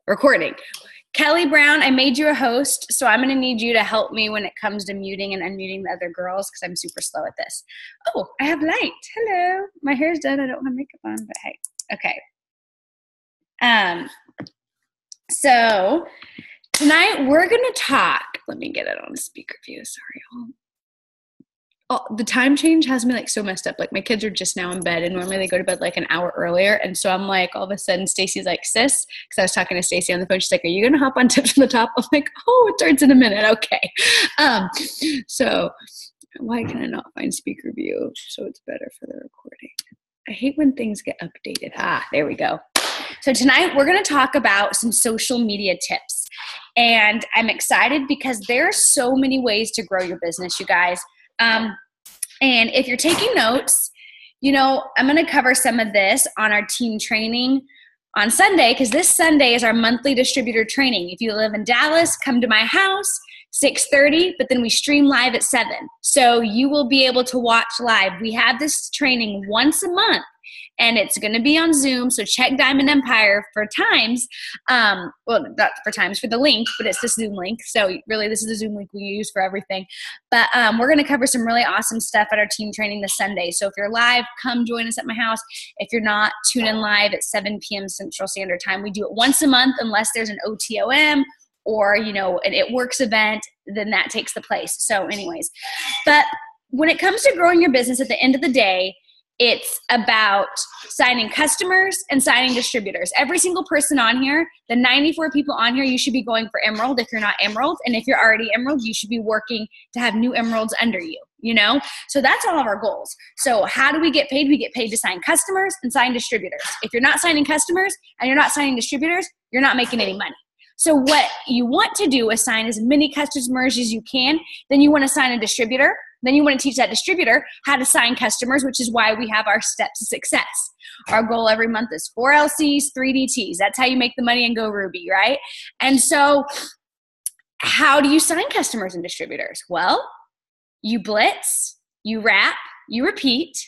Recording. Kelly Brown, I made you a host, so I'm going to need you to help me when it comes to muting and unmuting the other girls because I'm super slow at this. Oh, I have light. Hello. My hair's done. I don't have makeup on, but hey. Okay. So tonight we're going to talk. Let me get it on speaker view. Sorry. Oh, the time change has me like so messed up. Like my kids are just now in bed and normally they go to bed like an hour earlier. And so I'm like, all of a sudden Stacy's like, sis, because I was talking to Stacy on the phone. She's like, are you going to hop on Tips from the Top? I'm like, oh, it starts in a minute. Okay. So why can I not find speaker view? So it's better for the recording. I hate when things get updated. There we go. So tonight we're going to talk about some social media tips. And I'm excited because there are so many ways to grow your business, you guys. And if you're taking notes, I'm going to cover some of this on our team training on Sunday, because this Sunday is our monthly distributor training. If you live in Dallas, come to my house, 6:30, but then we stream live at 7. So you will be able to watch live. We have this training once a month. And it's going to be on Zoom, so check Diamond Empire for times. Well, not for times, for the link, but it's the Zoom link. So really, this is the Zoom link we use for everything. But we're going to cover some really awesome stuff at our team training this Sunday. So if you're live, come join us at my house. If you're not, tune in live at 7 p.m. Central Standard Time. We do it once a month unless there's an OTOM or, an It Works event, then that takes the place. So anyways, but when it comes to growing your business at the end of the day, it's about signing customers and signing distributors. Every single person on here, the 94 people on here, you should be going for Emerald if you're not Emerald. And if you're already Emerald, you should be working to have new Emeralds under you, So that's all of our goals. So how do we get paid? We get paid to sign customers and sign distributors. If you're not signing customers and you're not signing distributors, you're not making any money. So what you want to do is sign as many customers as you can. Then you want to sign a distributor. Then you want to teach that distributor how to sign customers, which is why we have our steps to success. Our goal every month is 4 LCs, 3 DTs. That's how you make the money and go Ruby, right? And so how do you sign customers and distributors? Well, you blitz, you wrap, you repeat,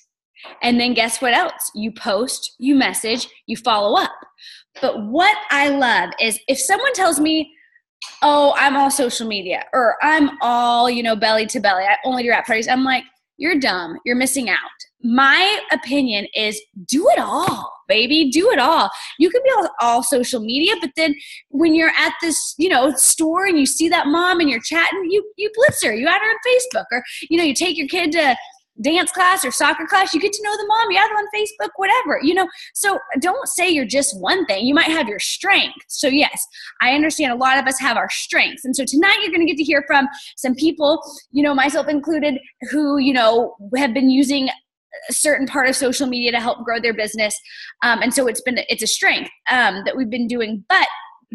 and then guess what else? You post, you message, you follow up. But what I love is if someone tells me, oh, I'm all social media, or I'm all, belly to belly, I only do wrap parties, I'm like, you're dumb. You're missing out. My opinion is do it all, baby. Do it all. You can be all social media, but then when you're at this, store and you see that mom and you're chatting, you blitz her. You add her on Facebook, or, you take your kid to dance class or soccer class, you get to know the mom, you add them on Facebook, whatever, So don't say you're just one thing. You might have your strength. So yes, I understand a lot of us have our strengths. And so tonight you're going to get to hear from some people, myself included, who, have been using a certain part of social media to help grow their business. And so it's a strength that we've been doing, but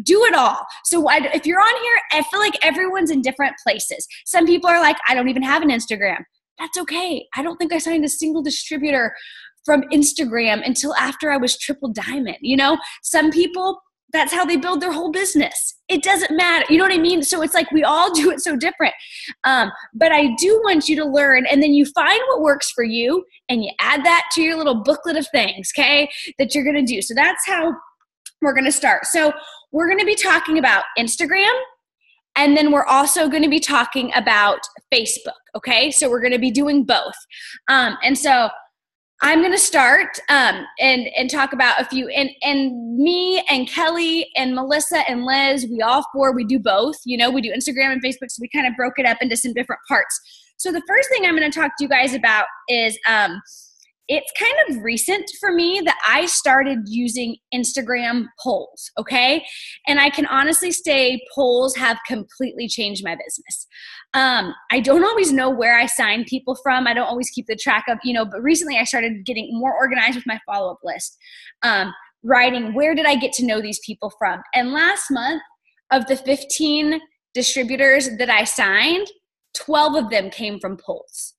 do it all. So if you're on here, I feel like everyone's in different places. Some people are like, I don't even have an Instagram. That's okay. I don't think I signed a single distributor from Instagram until after I was triple diamond. Some people, that's how they build their whole business. It doesn't matter. You know what I mean? So it's like we all do it so different. But I do want you to learn, and then you find what works for you and you add that to your little booklet of things, okay, that you're going to do. So that's how we're going to start. So we're going to be talking about Instagram. And then we're also going to be talking about Facebook, okay? So we're going to be doing both. And so I'm going to start and talk about a few. And me and Kelly and Melissa and Liz, we all four, we do both. We do Instagram and Facebook, so we kind of broke it up into some different parts. So the first thing I'm going to talk to you guys about is it's kind of recent for me that I started using Instagram polls, okay? And I can honestly say polls have completely changed my business. I don't always know where I sign people from. I don't always keep the track of, but recently I started getting more organized with my follow-up list, writing where did I get to know these people from. And last month, of the 15 distributors that I signed, 12 of them came from polls.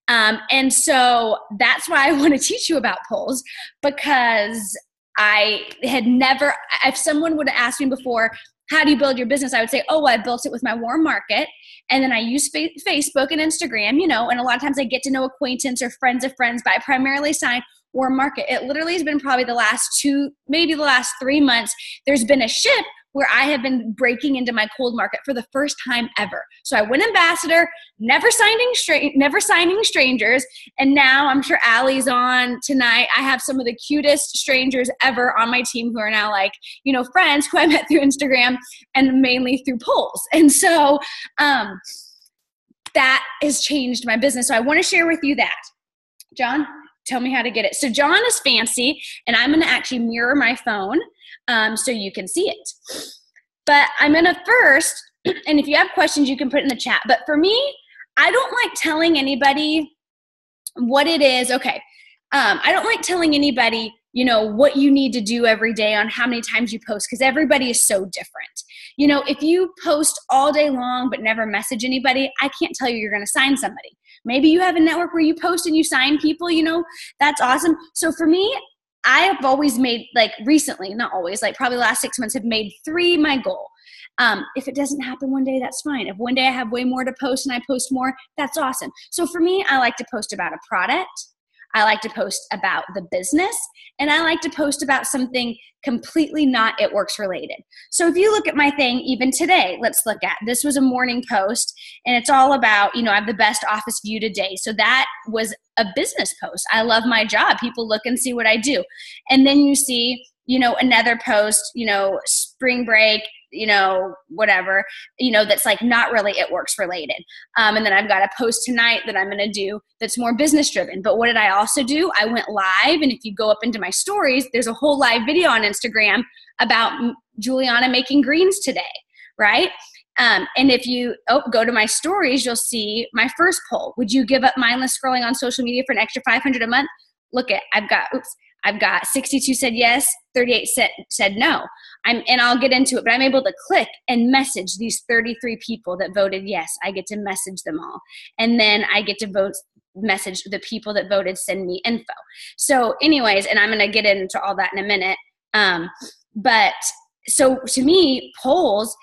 And so that's why I want to teach you about polls, because I had never, if someone would have asked me before, how do you build your business? I would say, oh, well, I built it with my warm market. And then I use Facebook and Instagram, and a lot of times I get to know acquaintance or friends of friends, but I primarily sign warm market. It literally has been probably the last 2, maybe the last 3 months, there's been a shift where I have been breaking into my cold market for the first time ever. So I went ambassador, never signing strangers. And now I'm sure Allie's on tonight. I have some of the cutest strangers ever on my team who are now like, you know, friends who I met through Instagram and mainly through polls. And so that has changed my business. So I want to share with you that. John, tell me how to get it. So John is fancy, and I'm going to actually mirror my phone so you can see it. But I'm going to first, and if you have questions, you can put it in the chat. But for me, I don't like telling anybody what it is. Okay. I don't like telling anybody, you know, what you need to do every day on how many times you post, because everybody is so different. You know, if you post all day long but never message anybody, I can't tell you you're going to sign somebody. Maybe you have a network where you post and you sign people, you know, that's awesome. So for me, I have always made, like recently, not always, like probably the last 6 months, have made 3 my goal. If it doesn't happen one day, that's fine. If one day I have way more to post and I post more, that's awesome. So for me, I like to post about a product. I like to post about the business, and I like to post about something completely not It Works related. So if you look at my thing, even today, let's look at, this was a morning post, and it's all about, you know, I have the best office view today. So that was a business post. I love my job. People look and see what I do. And then you see, you know, another post, you know, spring break, you know, whatever, you know, that's like not really It Works related. And then I've got a post tonight that I'm going to do that's more business driven. But what did I also do? I went live. And if you go up into my stories, there's a whole live video on Instagram about Juliana making greens today, right? And if you go to my stories, you'll see my first poll. Would you give up mindless scrolling on social media for an extra $500 a month? Look at, I've got 62 said yes, 38 said no. And I'll get into it, but I'm able to click and message these 33 people that voted yes. I get to message them all. And then I get to message the people that voted send me info. So anyways, and I'm going to get into all that in a minute. But so to me, polls,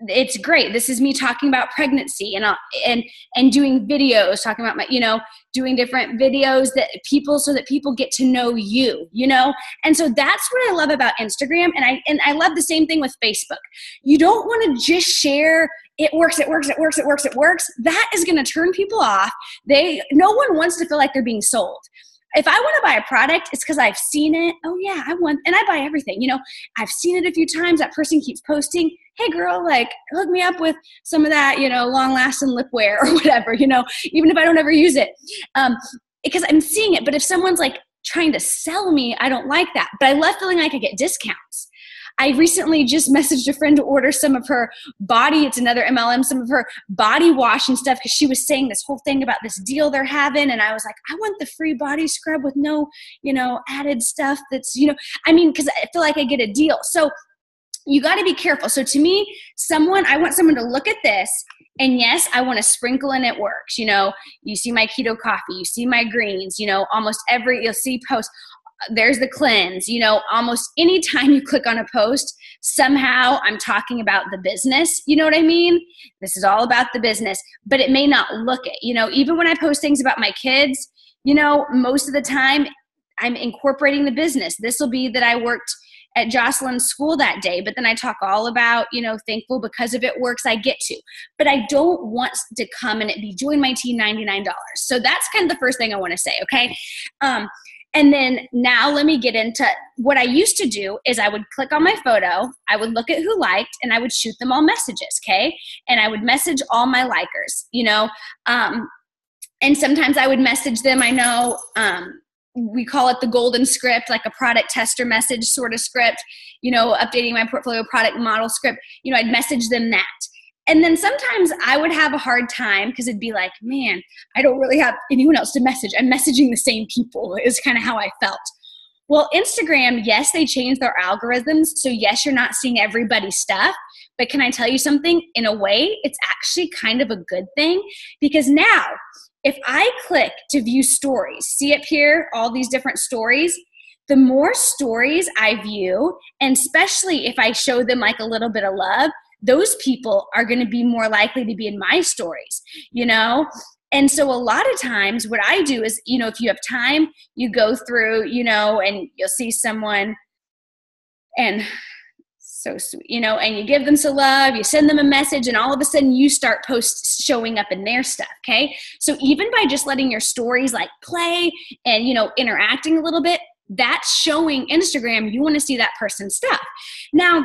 it's great. This is me talking about pregnancy and doing videos, talking about my, you know, doing different videos so that people get to know you, you know? And so that's what I love about Instagram. And I love the same thing with Facebook. You don't want to just share it works. That is going to turn people off. No one wants to feel like they're being sold. If I want to buy a product, it's because I've seen it. Oh yeah, and I buy everything. You know, I've seen it a few times. That person keeps posting, hey girl, like hook me up with some of that, you know, long lasting lip wear or whatever, you know, even if I don't ever use it. Because I'm seeing it. But if someone's like trying to sell me, I don't like that. But I love feeling like I get discounts. I recently just messaged a friend to order some of her body, it's another MLM, some of her body wash and stuff, because she was saying this whole thing about this deal they're having. And I was like, I want the free body scrub with no, you know, added stuff that's, you know, I mean, because I feel like I get a deal. So you got to be careful. So to me, I want someone to look at this, and yes, I want to sprinkle in It Works. You know, you see my keto coffee, you see my greens, you know, you'll see posts. There's the cleanse, you know, almost any time you click on a post, somehow I'm talking about the business. You know what I mean? This is all about the business, but it may not look it. You know, even when I post things about my kids, you know, most of the time I'm incorporating the business. This will be that I worked at Jocelyn's school that day, but then I talk all about, you know, thankful because of It Works, I get to. But I don't want to come and it be join my team $99. So that's kind of the first thing I want to say, okay? And then now let me get into what I used to do is I would click on my photo, I would look at who liked, and I would shoot them all messages, okay? And I would message all my likers, you know? And sometimes I would message them, I know we call it the golden script, like a product tester message sort of script, you know, updating my portfolio product model script, you know, I'd message them that. And then sometimes I would have a hard time because it'd be like, man, I don't really have anyone else to message. I'm messaging the same people is kind of how I felt. Well, Instagram, yes, they changed their algorithms. So yes, you're not seeing everybody's stuff. But can I tell you something? In a way, it's actually kind of a good thing, because now if I click to view stories, see up here, all these different stories, the more stories I view, and especially if I show them like a little bit of love, those people are going to be more likely to be in my stories, you know? And so a lot of times what I do is, you know, if you have time, you go through, you know, and you'll see someone, and So sweet, and you give them some love, you send them a message, and all of a sudden you start posts showing up in their stuff, okay? So even by just letting your stories like play and, interacting a little bit, that's showing Instagram you want to see that person's stuff. Now,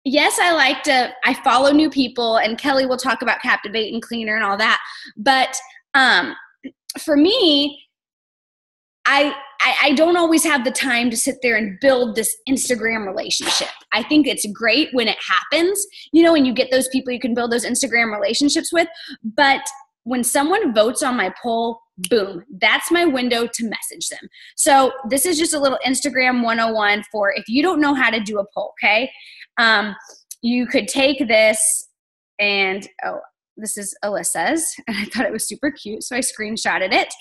yes, I follow new people, and Kelly will talk about Captivate and Cleaner and all that. But for me, I don't always have the time to sit there and build this Instagram relationship. I think it's great when it happens, and you get those people you can build those Instagram relationships with. But when someone votes on my poll, boom, that's my window to message them. So this is just a little Instagram 101 for if you don't know how to do a poll, okay? You could take this and, this is Alyssa's, and I thought it was super cute, so I screenshotted it.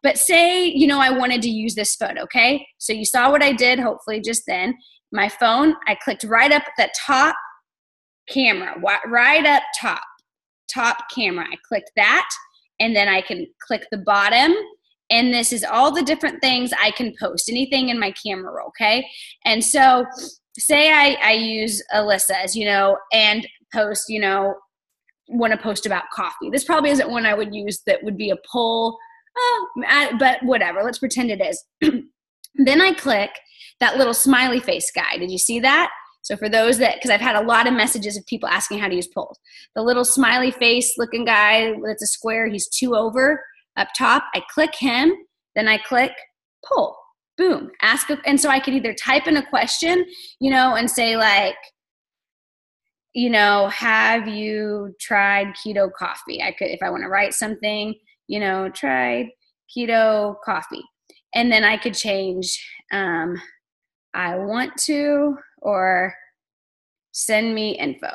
But say, I wanted to use this photo, okay? So you saw what I did, hopefully just then. My phone, I clicked right up the top camera, right up top camera. I clicked that, and then I can click the bottom, and this is all the different things I can post, anything in my camera roll, okay? And so say I use Alyssa's, and post, want to post about coffee. This probably isn't one I would use that would be a poll, but whatever, let's pretend it is. Then I click that little smiley face guy. Did you see that? So for those because I've had a lot of messages of people asking how to use polls. The little smiley face looking guy that's a square, he's 2 over up top. I click him, then I click poll. Boom. And so I could either type in a question, and say like, have you tried keto coffee? I could, if I want to write something, tried keto coffee. And then I could change, I want to, or send me info.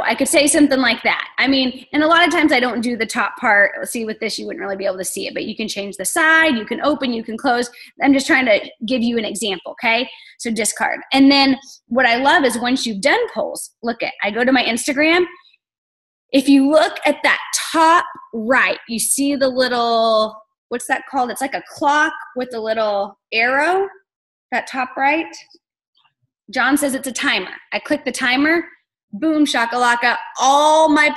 I could say something like that. I mean, and a lot of times I don't do the top part. Let's see, with this, you wouldn't really be able to see it, but you can change the side, you can open, you can close. I'm just trying to give you an example, okay? So discard. And then what I love is once you've done polls, I go to my Instagram. If you look at that top right, you see the little, what's that called? It's like a clock with a little arrow, that top right. John says it's a timer. I click the timer, boom, shakalaka, all my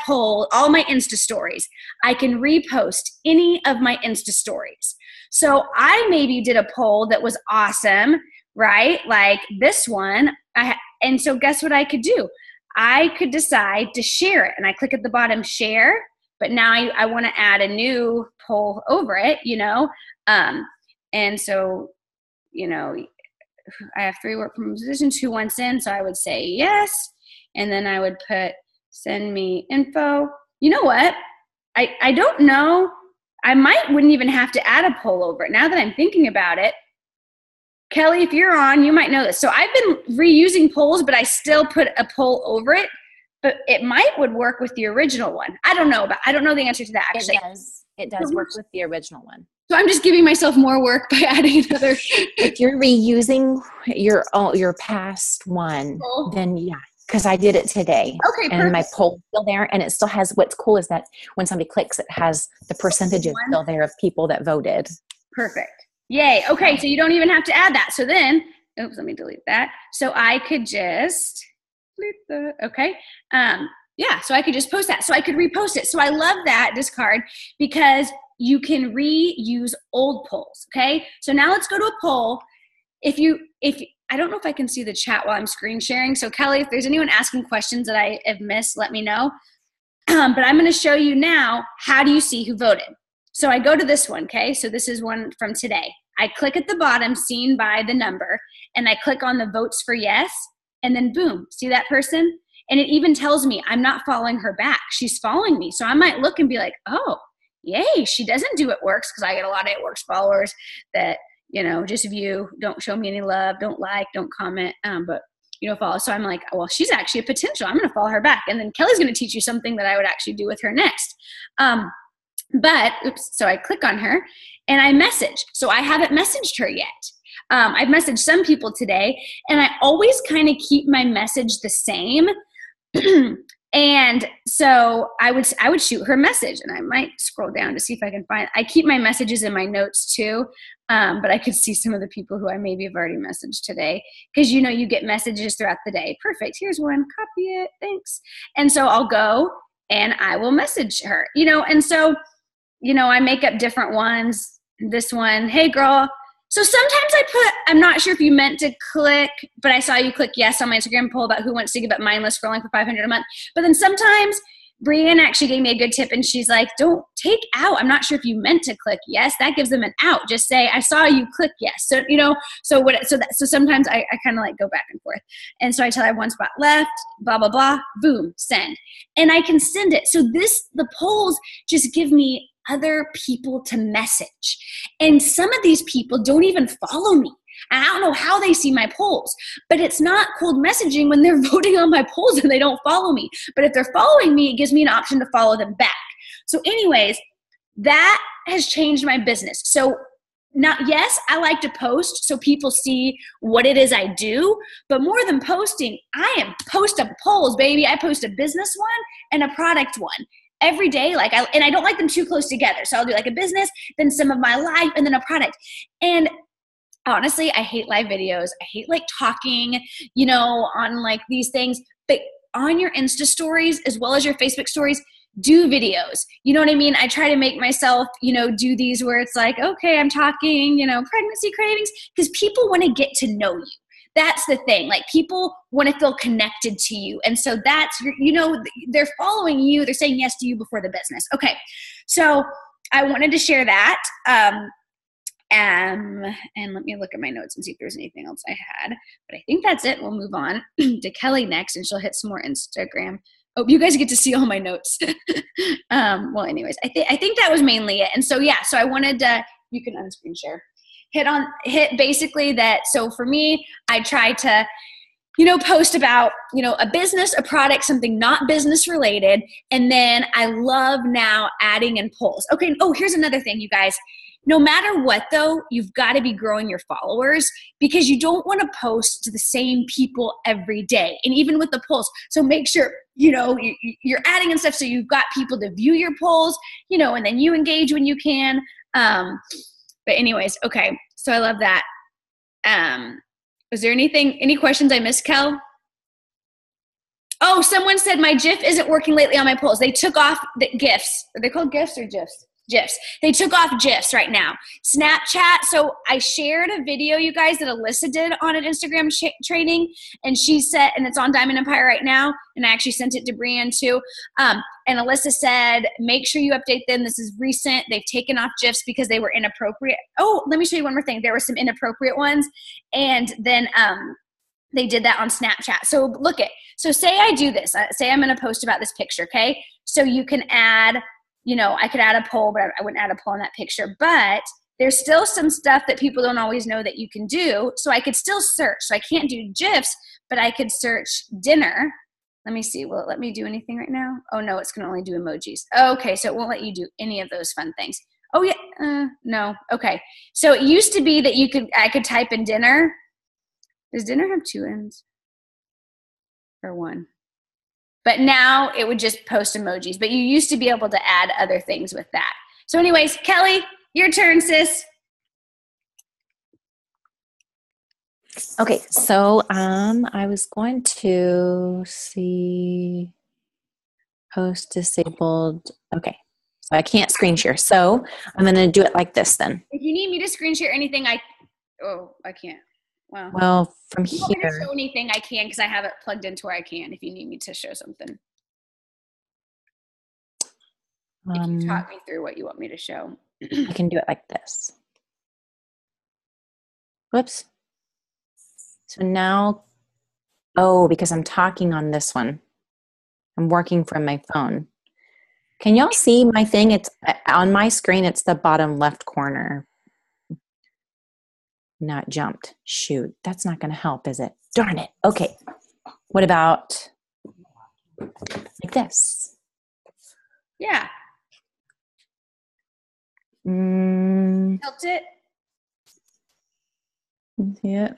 Insta stories. I can repost any of my Insta stories. So I maybe did a poll that was awesome, right? Like this one. And so guess what I could do? I could decide to share it. And I click at the bottom, share. But now I want to add a new poll over it, And so, I have 3 work from musicians who wants in, so I would say yes, and then I would put send me info. You know what? I don't know. I wouldn't even have to add a poll over it. Now that I'm thinking about it, Kelly, if you're on, you might know this. So I've been reusing polls, but I still put a poll over it. But it would work with the original one. I don't know the answer to that actually. It does work with the original one. So I'm just giving myself more work by adding another. If you're reusing your past one, then yeah, because I did it today. Okay, and my poll's still there, and it still has. What's cool is that when somebody clicks, it has the percentages still there of people that voted. Perfect. Yay. Okay, so you don't even have to add that. So then, oops, let me delete that. So I could just delete the. Okay. So I could just post that. So I could repost it. So I love that discard because you can reuse old polls, okay? So now let's go to a poll. If I don't know if I can see the chat while I'm screen sharing. So Kelly, if there's anyone asking questions that I have missed, let me know. But I'm gonna show you now, how do you see who voted? So I go to this one, okay? So this is one from today. I click at the bottom, seen by the number, and I click on the votes for yes, and then boom, see that person? And it even tells me I'm not following her back. She's following me. So I might look and be like, oh, yay, she doesn't do It Works, because I get a lot of It Works followers that, just view, don't show me any love, don't like, don't comment, but, follow. So I'm like, well, she's actually a potential. I'm going to follow her back. And then Kelly's going to teach you something that I would actually do with her next. So I click on her and I message. So I haven't messaged her yet. I've messaged some people today, and I always kind of keep my message the same. And so I would shoot her a message, and I might scroll down to see if I can find. I keep my messages in my notes too, but I could see some of the people who I maybe have already messaged today, because you get messages throughout the day. Perfect. Here's one. Copy it. Thanks. And so I'll go and I will message her. And so I make up different ones. This one, hey girl. So sometimes I'm not sure if you meant to click, but I saw you click yes on my Instagram poll about who wants to give up mindless scrolling for $500 a month. But then sometimes Brianne actually gave me a good tip, and she's like, don't take out. I'm not sure if you meant to click yes. That gives them an out. Just say, I saw you click yes. So, so sometimes I kind of like go back and forth. And so I tell her one spot left, blah, blah, blah, boom, send. And I can send it. So the polls just give me other people to message. And some of these people don't even follow me. And I don't know how they see my polls, but it's not cold messaging when they're voting on my polls and they don't follow me. But if they're following me, it gives me an option to follow them back. So anyways, that has changed my business. So yes, I like to post so people see what it is I do, but more than posting, I am post up polls, baby. I post a business one and a product one every day. And I don't like them too close together. So I'll do like a business, then some of my life, and then a product. And honestly, I hate live videos. I hate like talking, on like these things, but on your Insta stories, as well as your Facebook stories, do videos. You know what I mean? I try to make myself, do these where it's like, okay, I'm talking, pregnancy cravings, because people want to get to know you. That's the thing. Like, people want to feel connected to you. And so that's, they're following you. They're saying yes to you before the business. Okay. So I wanted to share that. And let me look at my notes and see if there's anything else I had. But I think that's it. We'll move on to Kelly next, and she'll hit some more Instagram. Oh, you guys get to see all my notes. Well, anyways, I think that was mainly it. And so, yeah, so I wanted to, you can unscreen share. Hit basically that. So for me, I try to, post about, a business, a product, something not business related. And then I love now adding in polls. Okay. Oh, here's another thing, you guys. No matter what, though, you've got to be growing your followers, because you don't want to post to the same people every day. And even with the polls. So make sure, you're adding and stuff so you've got people to view your polls, and then you engage when you can. But anyways, okay. So I love that. Was there any questions I missed, Kel? Oh, someone said my GIF isn't working lately on my polls. They took off the GIFs. Are they called GIFs or GIFs? GIFs. They took off GIFs right now. Snapchat. So I shared a video, you guys, that Alyssa did on an Instagram training, and she said, and it's on Diamond Empire right now, and I actually sent it to Brianne too. And Alyssa said, make sure you update them. This is recent. They've taken off GIFs because they were inappropriate. Oh, let me show you one more thing. There were some inappropriate ones, and then they did that on Snapchat. So so say I do this. Say I'm going to post about this picture, okay? So you can add, I could add a poll, but I wouldn't add a poll on that picture. But there's still some stuff that people don't always know that you can do. So I could still search. So I can't do GIFs, but I could search dinner. Let me see. Will it let me do anything right now? Oh, no, it's going to only do emojis. Okay, so it won't let you do any of those fun things. Oh, yeah. No. Okay. So it used to be that I could type in dinner. Does dinner have two ends? Or one? But now it would just post emojis. But you used to be able to add other things with that. So anyways, Kelly, your turn, sis. Okay, so I was going to see post disabled. Okay, so I can't screen share. So I'm going to do it like this then. If you need me to screen share anything, I can't. Wow. Well, from if you here. want me to show anything, I can, because I have it plugged into where I can. If you need me to show something. If you talk me through what you want me to show. I can do it like this. Whoops. So now, because I'm talking on this one. I'm working from my phone. Can y'all see my thing? It's on my screen. It's the bottom left corner. Not jumped. Shoot, that's not going to help, is it? Darn it. Okay. What about like this? Yeah. Helped it? Yeah.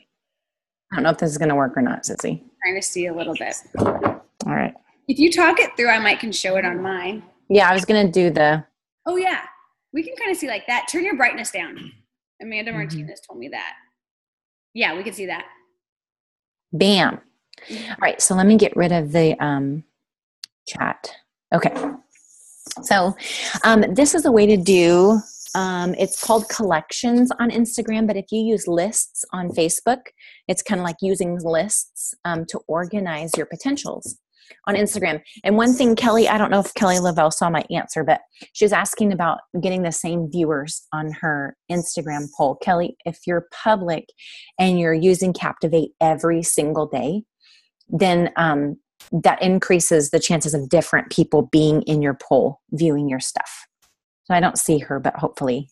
I don't know if this is going to work or not, Sissy. Trying to see a little bit. All right. If you talk it through, I might can show it on mine. Yeah, I was going to do the. Oh, yeah. We can kind of see like that. Turn your brightness down. Amanda Martinez told me that. Yeah, we can see that. Bam. All right. So let me get rid of the chat. Okay. So this is a way to do, it's called collections on Instagram, but if you use lists on Facebook, it's kind of like using lists to organize your potentials on Instagram. And one thing, Kelly, I don't know if Kelly Lavelle saw my answer, but she was asking about getting the same viewers on her Instagram poll. Kelly, if you're public and you're using Captivate every single day, then that increases the chances of different people being in your poll viewing your stuff. So I don't see her, but hopefully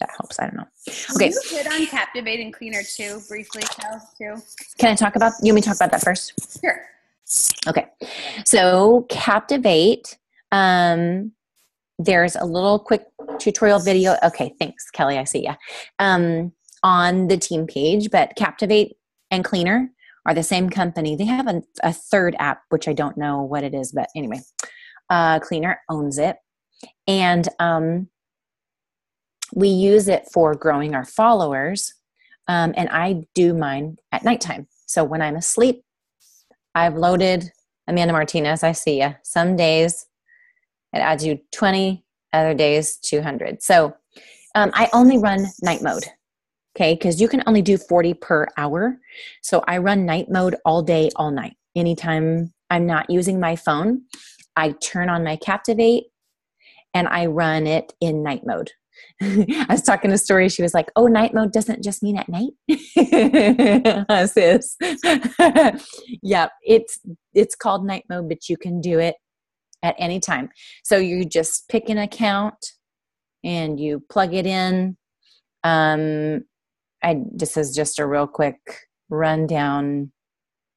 that helps. I don't know. Okay. Can you hit on Captivate and Cleaner too, briefly, Kel, too? Can I talk about, you want me to talk about that first? Sure. Okay. So Captivate, there's a little quick tutorial video. Okay. Thanks, Kelly. I see ya. On the team page, but Captivate and Cleaner are the same company. They have a third app, which I don't know what it is, but anyway, Cleaner owns it. And we use it for growing our followers. And I do mine at nighttime. So when I'm asleep, I've loaded Amanda Martinez. I see ya. Some days it adds you 20, other days 200. So I only run night mode. Okay, because you can only do 40 per hour. So I run night mode all day, all night. Anytime I'm not using my phone, I turn on my Captivate and I run it in night mode. I was talking a story. She was like, oh, night mode doesn't just mean at night. Sis. Yeah, it's called night mode, but you can do it at any time. So you just pick an account and you plug it in. This is just a real quick rundown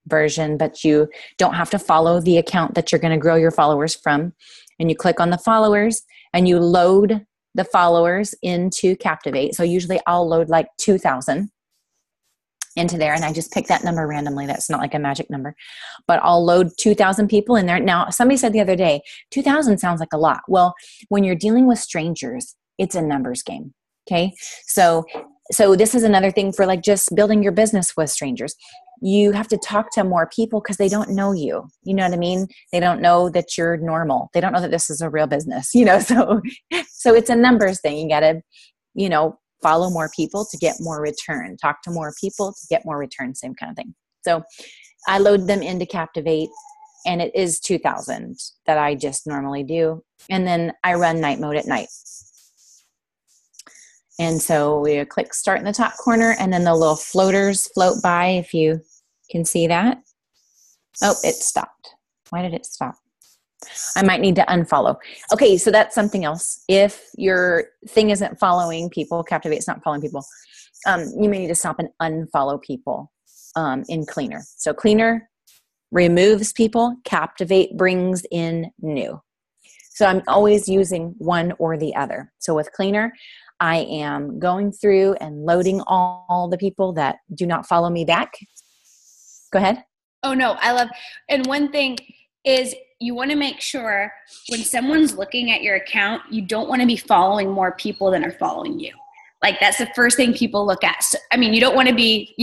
version, but you don't have to follow the account that you're going to grow your followers from. And you click on the followers and you load the followers into Captivate. So usually I'll load like 2,000 into there, and I just pick that number randomly. That's not like a magic number, but I'll load 2,000 people in there. Now, somebody said the other day, 2,000 sounds like a lot. Well, when you're dealing with strangers, it's a numbers game. Okay. So this is another thing for like just building your business with strangers. You have to talk to more people because they don't know you. You know what I mean? They don't know that you're normal. They don't know that this is a real business, so it's a numbers thing. You got to, follow more people to get more return, talk to more people to get more return, same kind of thing. So I load them into Captivate, and it is 2,000 that I just normally do. And then I run night mode at night. And so we click start in the top corner, and then the little floaters float by, if you can see that. Oh, it stopped. Why did it stop? I might need to unfollow. Okay, so that's something else. If your thing isn't following people, Captivate's not following people, you may need to stop and unfollow people in Cleaner. So Cleaner removes people, Captivate brings in new. So I'm always using one or the other. So with Cleaner, I am going through and loading all the people that do not follow me back. Go ahead. Oh, no, I love, and one thing is you want to make sure when someone's looking at your account, you don't want to be following more people than are following you. Like that's the first thing people look at. So, you don't want to be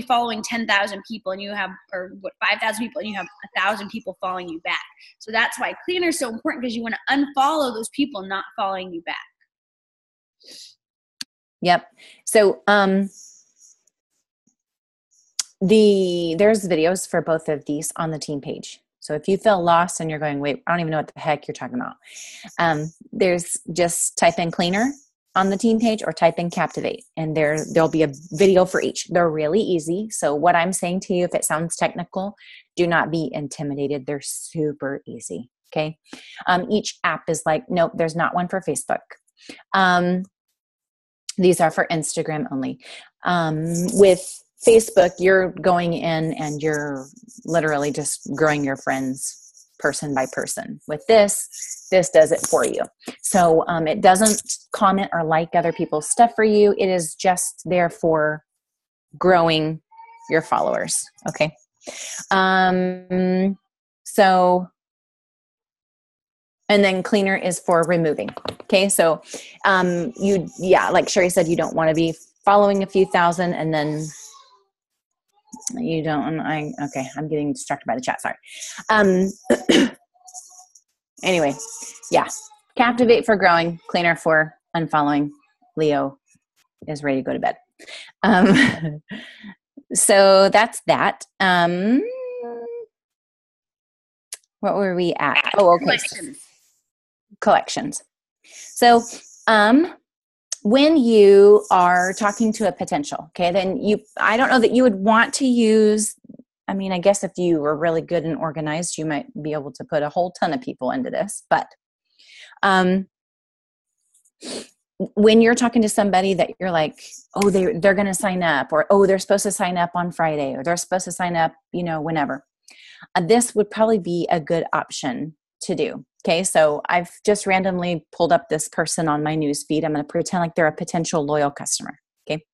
following 10,000 people and you have, 5,000 people and you have 1,000 people following you back. So that's why Cleaner is so important, because you want to unfollow those people not following you back. Yep. So, there's videos for both of these on the team page. So if you feel lost and you're going, wait, I don't even know what the heck you're talking about. There's just type in Cleaner on the team page or type in Captivate, and there'll be a video for each. They're really easy. So what I'm saying to you, if it sounds technical, do not be intimidated. They're super easy. Okay. Each app is like, nope, there's not one for Facebook. These are for Instagram only. With Facebook, you're going in and you're literally just growing your friends person by person. With this does it for you. So it doesn't comment or like other people's stuff for you. It is just there for growing your followers. Okay. So, and then cleaner is for removing. Okay. So, like Sherry said, you don't want to be following a few thousand and then you don't, I'm getting distracted by the chat. Sorry. Anyway, yeah. Captivate for growing, cleaner for unfollowing. Leo is ready to go to bed. So that's that. What were we at? Oh, okay. Collections. So, when you are talking to a potential, okay, then I don't know that you would want to use, I guess if you were really good and organized, you might be able to put a whole ton of people into this, but, when you're talking to somebody that you're like, oh, they're going to sign up, or, oh, they're supposed to sign up on Friday, or they're supposed to sign up, whenever, this would probably be a good option to do. Okay. So I've just randomly pulled up this person on my news feed. I'm going to pretend like they're a potential loyal customer. Okay.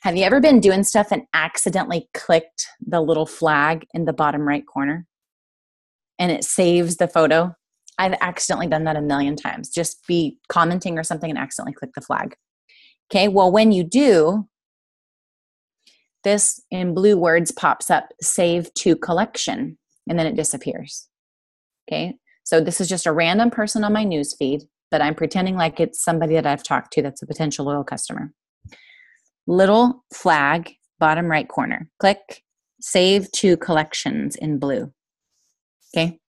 Have you ever been doing stuff and accidentally clicked the little flag in the bottom right corner and it saves the photo? I've accidentally done that a million times. Just be commenting or something and accidentally click the flag. Okay. Well, when you do, this in blue words pops up, save to collection, and then it disappears. Okay. So this is just a random person on my news feed, but I'm pretending like it's somebody that I've talked to that's a potential loyal customer. Little flag, bottom right corner. Click save to collections in blue. Okay.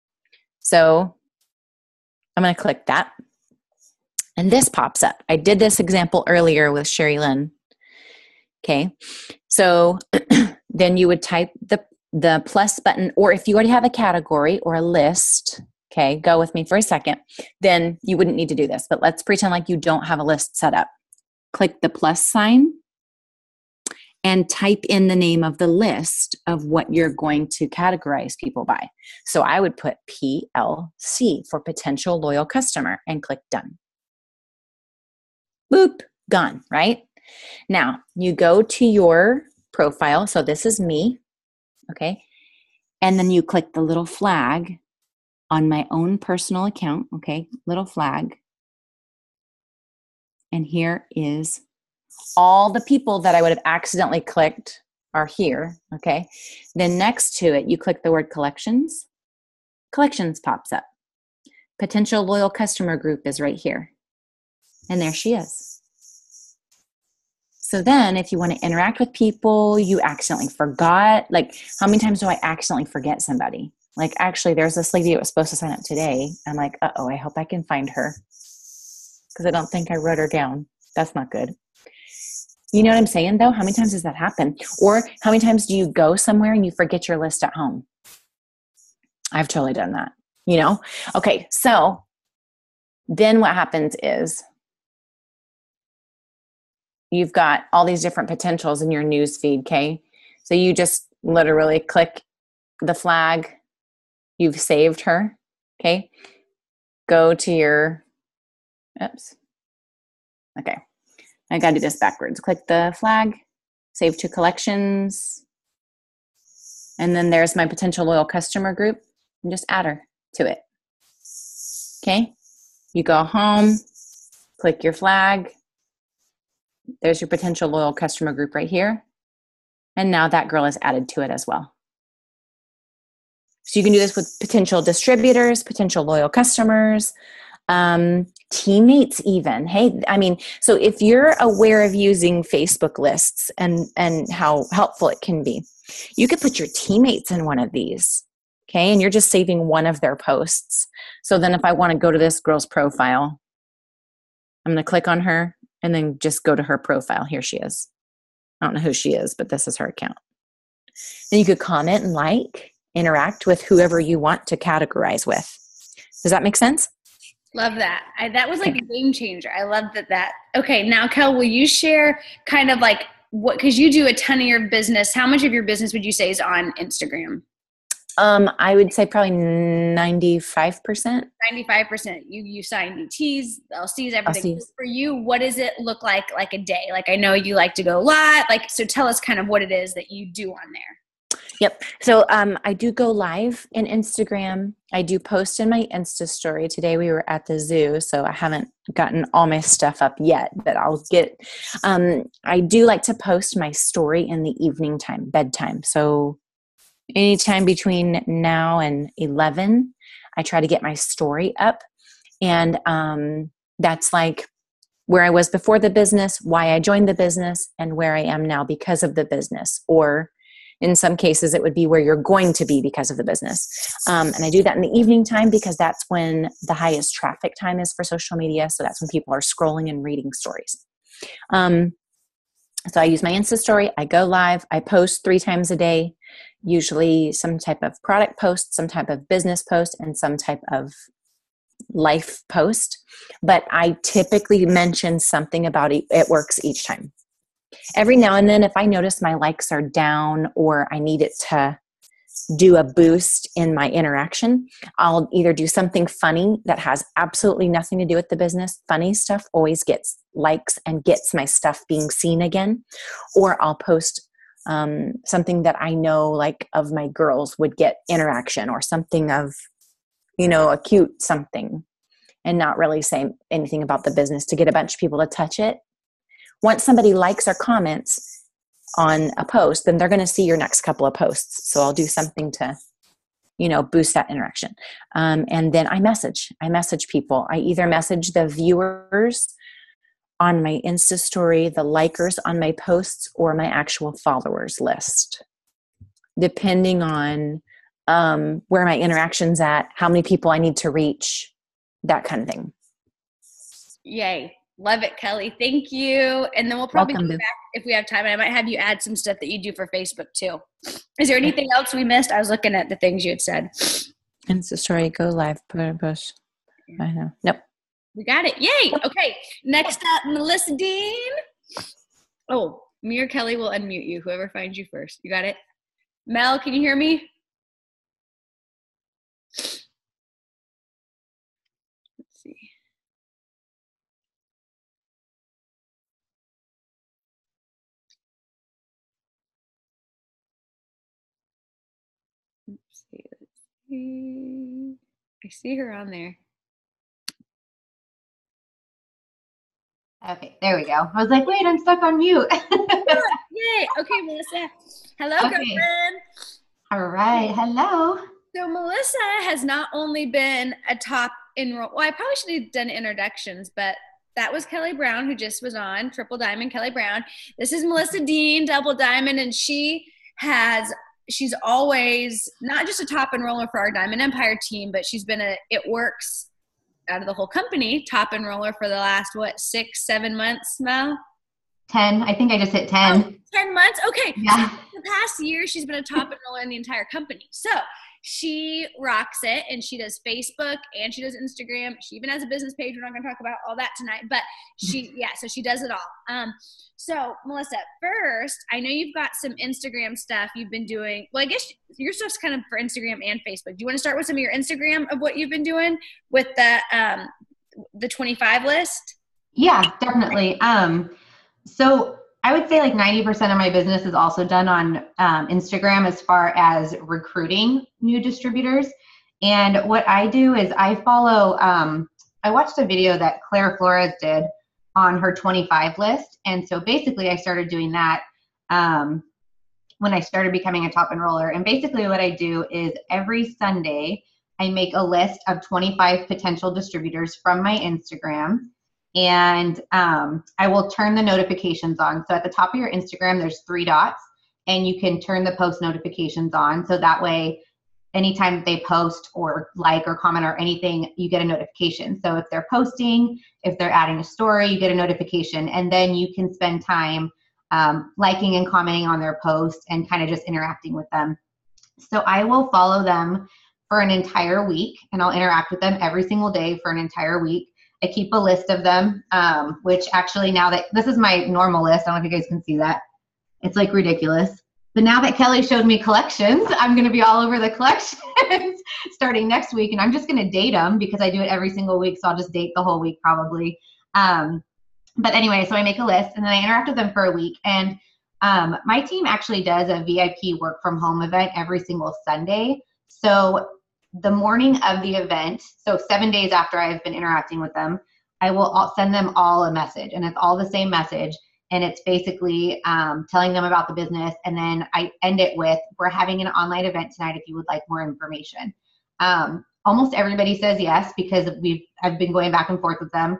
So I'm going to click that. And this pops up. I did this example earlier with Sherry Lynn. Okay. So then you would type the plus button, or if you already have a category or a list, okay, go with me for a second, then you wouldn't need to do this, but let's pretend like you don't have a list set up. Click the plus sign and type in the name of the list of what you're going to categorize people by. So I would put PLC for potential loyal customer and click done. Boop, gone, right? Now you go to your profile. So this is me. Okay. And then you click the little flag on my own personal account. Okay. Little flag. And here is all the people that I would have accidentally clicked are here. Okay. Then next to it, you click the word collections. Collections pops up. Potential loyal customer group is right here. And there she is. So then if you want to interact with people, you accidentally forgot, like how many times do I accidentally forget somebody? Like actually there's this lady that was supposed to sign up today. I'm like, uh-oh, I hope I can find her because I don't think I wrote her down. That's not good. You know what I'm saying though? How many times does that happen? Or how many times do you go somewhere and you forget your list at home? I've totally done that, Okay, so then what happens is you've got all these different potentials in your news feed, okay? So you just literally click the flag. You've saved her, okay? Go to your, okay. I got to do this backwards. Click the flag, save to collections, and then there's my potential loyal customer group, and just add her to it, okay? You go home, click your flag, there's your potential loyal customer group right here. And now that girl is added to it as well. So you can do this with potential distributors, potential loyal customers, teammates even. Hey, so if you're aware of using Facebook lists and how helpful it can be, you could put your teammates in one of these. Okay. And you're just saving one of their posts. So then if I want to go to this girl's profile, I'm going to click on her and then just go to her profile. Here she is. I don't know who she is, but this is her account. Then you could comment and interact with whoever you want to categorize with. Does that make sense? Love that. That was like a game changer. I love that. Okay, now Kel, will you share kind of like what, because you do a ton of your business. How much of your business would you say is on Instagram? I would say probably 95%. 95%. You sign DTs, LCs, everything. For you, what does it look like a day? Like I know you like to go a lot. So tell us kind of what it is that you do on there. Yep. So I do go live in Instagram. I do post in my Insta story. Today we were at the zoo, so I haven't gotten all my stuff up yet, but I'll get. I do like to post my story in the evening time, bedtime. So anytime between now and 11, I try to get my story up. And that's like where I was before the business, why I joined the business, and where I am now because of the business. Or in some cases, it would be where you're going to be because of the business. And I do that in the evening time because that's when the highest traffic time is for social media. So that's when people are scrolling and reading stories. So I use my Insta story. I go live. I post 3 times a day, usually some type of product post, some type of business post, and some type of life post. But I typically mention something about it works each time. Every now and then, if I notice my likes are down or I need it to do a boost in my interaction, I'll either do something funny that has absolutely nothing to do with the business. Funny stuff always gets likes and gets my stuff being seen again. Or I'll post something that I know, like, of my girls would get interaction, or something of, a cute something, and not really say anything about the business to get a bunch of people to touch it. Once somebody likes or comments on a post, then they're going to see your next couple of posts. So I'll do something to, boost that interaction. And then I message people. I either message the viewers on my Insta story, the likers on my posts, or my actual followers list, depending on where my interaction's at, how many people I need to reach, that kind of thing. Yay. Love it, Kelly. Thank you. And then we'll probably go back if we have time. And I might have you add some stuff that you do for Facebook too. Is there anything else we missed? I was looking at the things you had said. Insta story, go live, put a push. I know. Nope. We got it. Yay. Okay. Next up, Melissa Dean. Oh, me or Kelly will unmute you. Whoever finds you first. You got it? Mel, can you hear me? Let's see. Let's see. I see her on there. Okay, there we go. I was like, wait, I'm stuck on mute. Yay. Okay, Melissa. Hello, girlfriend. All right. Hello. So Melissa has not only been a top enroll. Well, I probably should have done introductions, but that was Kelly Brown, who just was on Triple Diamond Kelly Brown. This is Melissa Dean, Double Diamond, and she's always not just a top enroller for our Diamond Empire team, but she's been It Works out of the whole company top enroller for the last 6-7 months, Mel? 10. I think I just hit 10. Oh, 10 months. Okay. Yeah. So the past year she's been a top enroller in the entire company. So she rocks it, and she does Facebook and she does Instagram. She even has a business page. We're not going to talk about all that tonight, but so she does it all. So Melissa, first, I know you've got some Instagram stuff you've been doing. Well, I guess your stuff's kind of for Instagram and Facebook. Do you want to start with some of your Instagram of what you've been doing with the 25 list? Yeah, definitely. So I would say like 90% of my business is also done on Instagram as far as recruiting new distributors. And what I do is I follow, I watched a video that Claire Flores did on her 25 list. And so basically I started doing that when I started becoming a top enroller. And basically what I do is every Sunday I make a list of 25 potential distributors from my Instagram. And I will turn the notifications on. So at the top of your Instagram, there's 3 dots, and you can turn the post notifications on. So that way, anytime they post or like or comment or anything, you get a notification. So if they're posting, if they're adding a story, you get a notification. And then you can spend time liking and commenting on their posts and kind of just interacting with them. So I will follow them for an entire week, and I'll interact with them every single day for an entire week. I keep a list of them, which actually now that this is my normal list, I don't know if you guys can see that. It's like ridiculous. But now that Kelly showed me collections, I'm going to be all over the collections starting next week. And I'm just going to date them because I do it every single week. So I'll just date the whole week probably. But anyway, so I make a list and then I interact with them for a week. And My team actually does a VIP work from home event every single Sunday. So the morning of the event, so 7 days after I've been interacting with them, I will send them all a message, and it's all the same message. And it's basically telling them about the business. And then I end it with, we're having an online event tonight if you would like more information. Almost everybody says yes, because I've been going back and forth with them.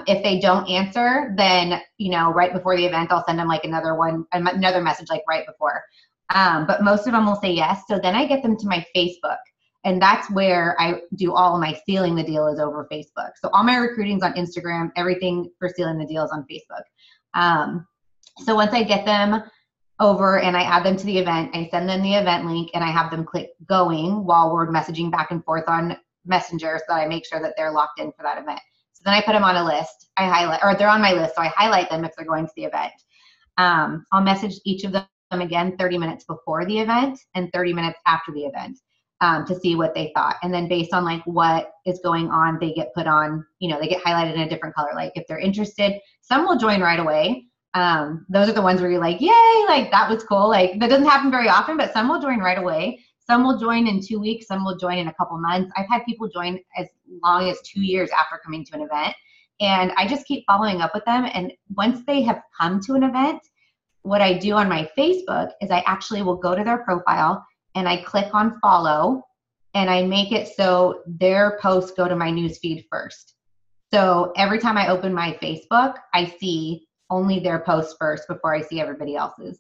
If they don't answer, then, right before the event, I'll send them like another message like right before. But most of them will say yes. So then I get them to my Facebook. And that's where I do all of my sealing the deal is over Facebook. So all my recruiting's on Instagram, everything for sealing the deal is on Facebook. So once I get them over and I add them to the event, I send them the event link and I have them click going while we're messaging back and forth on Messenger, so that I make sure that they're locked in for that event. So then I put them on a list. They're on my list, so I highlight them if they're going to the event. I'll message each of them again 30 minutes before the event and 30 minutes after the event. To see what they thought. And then based on like what is going on, they get put on, they get highlighted in a different color. Like if they're interested, some will join right away. Those are the ones where you're like, yay, like that was cool. Like that doesn't happen very often, but some will join right away. Some will join in 2 weeks. Some will join in a couple months. I've had people join as long as 2 years after coming to an event. And I just keep following up with them. And once they have come to an event, what I do on my Facebook is I actually will go to their profile and I click on follow, and I make it so their posts go to my newsfeed first. So every time I open my Facebook, I see only their posts first before I see everybody else's.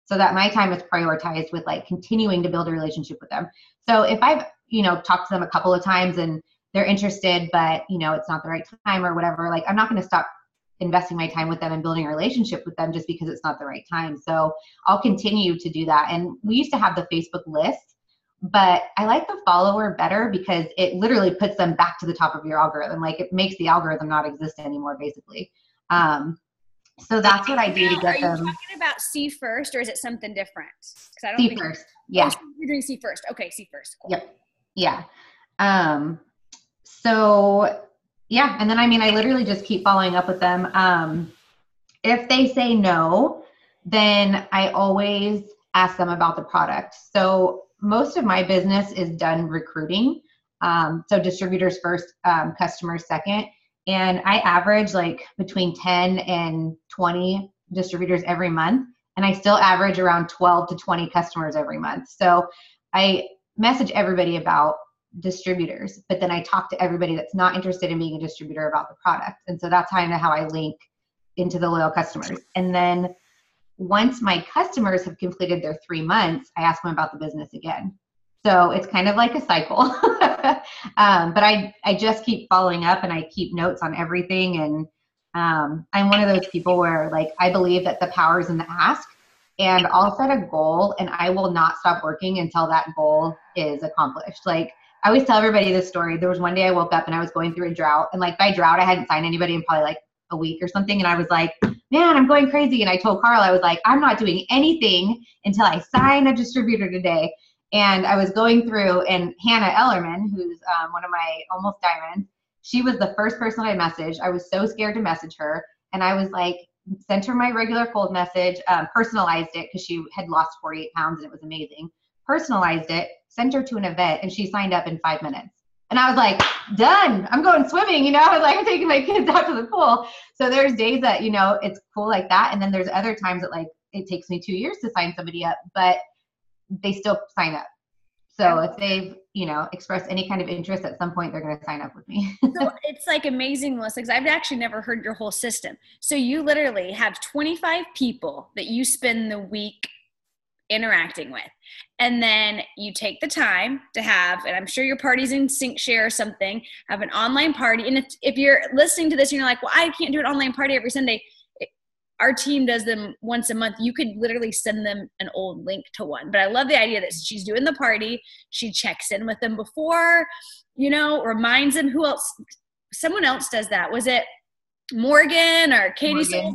So that my time is prioritized with like continuing to build a relationship with them. So if I've, talked to them a couple of times and they're interested, but, it's not the right time or whatever, like I'm not going to stop investing my time with them and building a relationship with them just because it's not the right time. So I'll continue to do that. And we used to have the Facebook list, but I like the follower better because it literally puts them back to the top of your algorithm. Like it makes the algorithm not exist anymore, basically. So that's what I do to get them. Are you talking about See First, or is it something different? See First. Yeah. Oh, you're doing See First. Okay. See First. Cool. Yep. Yeah. So yeah. And then, I literally just keep following up with them. If they say no, then I always ask them about the product. So most of my business is done recruiting. So distributors first, customers second. And I average like between 10 and 20 distributors every month. And I still average around 12 to 20 customers every month. So I message everybody about distributors, but then I talk to everybody that's not interested in being a distributor about the product. And so that's kind of how I link into the loyal customers. And then once my customers have completed their 3 months, I ask them about the business again. So it's kind of like a cycle. But I just keep following up and I keep notes on everything. And I'm one of those people where like I believe that the power is in the ask, and I'll set a goal and I will not stop working until that goal is accomplished. Like I always tell everybody this story. There was one day I woke up and I was going through a drought, and like by drought I hadn't signed anybody in probably like a week or something. And I was like, man, I'm going crazy. And I told Carl, I was like, I'm not doing anything until I sign a distributor today. And I was going through, and Hannah Ellerman, who's one of my almost diamonds, she was the first person I messaged. I was so scared to message her. And I was like, sent her my regular cold message, personalized it because she had lost 48 pounds and it was amazing. Personalized it, sent her to an event, and she signed up in 5 minutes. And I was like, done. I'm going swimming, I was like, I'm taking my kids out to the pool. So there's days that, it's cool like that. And then there's other times that like, it takes me 2 years to sign somebody up, but they still sign up. So if they've, expressed any kind of interest at some point, they're going to sign up with me. So it's like amazing, Melissa, because I've actually never heard your whole system. So you literally have 25 people that you spend the week interacting with. And then you take the time to have, and I'm sure your party's in SyncShare or something, have an online party. And if you're listening to this and you're like, well, I can't do an online party every Sunday. Our team does them once a month. You could literally send them an old link to one. But I love the idea that she's doing the party. She checks in with them before, reminds them who else. Someone else does that. Was it Morgan or Katie?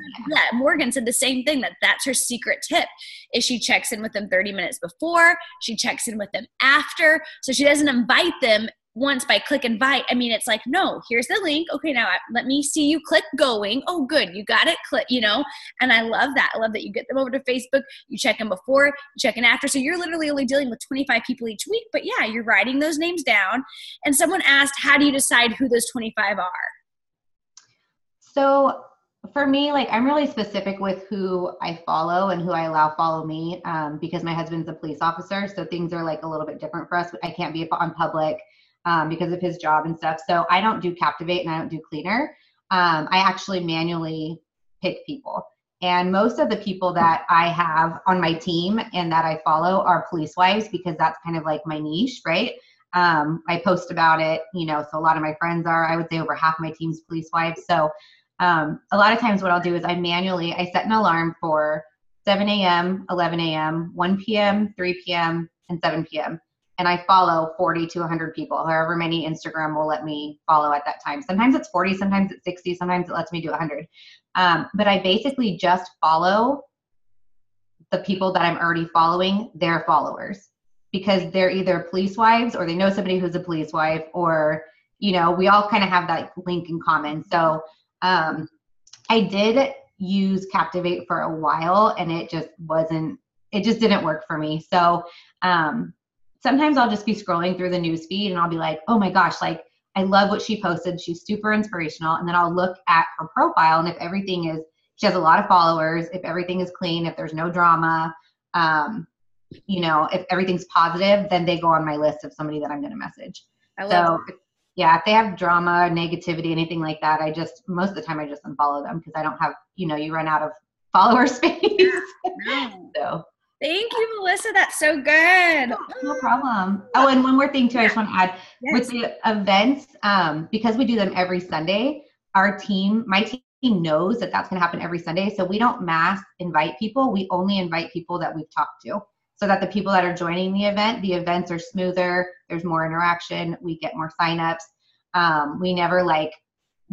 Morgan said the same thing, that's her secret tip is she checks in with them 30 minutes before. She checks in with them after. So she doesn't invite them once by click invite. I mean, it's like, no, here's the link. Okay, now let me see you click going. Oh, good. You got it. Click, and I love that. I love that you get them over to Facebook. You check in before, you check in after. So you're literally only dealing with 25 people each week. But yeah, you're writing those names down. And someone asked, how do you decide who those 25 are? So for me, like, I'm really specific with who I follow and who I allow follow me, because my husband's a police officer. So things are like a little bit different for us. I can't be on public because of his job and stuff. So I don't do Captivate and I don't do Cleaner. I actually manually pick people. And most of the people that I have on my team and that I follow are police wives, because that's kind of like my niche, right? I post about it, so a lot of my friends are, I would say over half my team's police wives. So a lot of times what I'll do is I set an alarm for 7 a.m., 11 a.m., 1 p.m., 3 p.m., and 7 p.m. And I follow 40 to 100 people, however many Instagram will let me follow at that time. Sometimes it's 40, sometimes it's 60, sometimes it lets me do 100. But I basically just follow the people that I'm already following, their followers, because they're either police wives or they know somebody who's a police wife, or, we all kind of have that link in common. So I did use Captivate for a while and it just didn't work for me. So sometimes I'll just be scrolling through the news feed and I'll be like, oh my gosh, like, I love what she posted. She's super inspirational. And then I'll look at her profile, and if she has a lot of followers, if everything is clean, if there's no drama, if everything's positive, then they go on my list of somebody that I'm going to message. Yeah, if they have drama, negativity, anything like that, most of the time I just unfollow them, because I don't have, you run out of follower space. So. Thank you, Melissa. That's so good. No problem. Oh, and one more thing too, I just want to add, with the events, because we do them every Sunday, my team knows that that's going to happen every Sunday. So we don't mass invite people. We only invite people that we've talked to, so that the people that are joining the events are smoother. There's more interaction. We get more signups. We never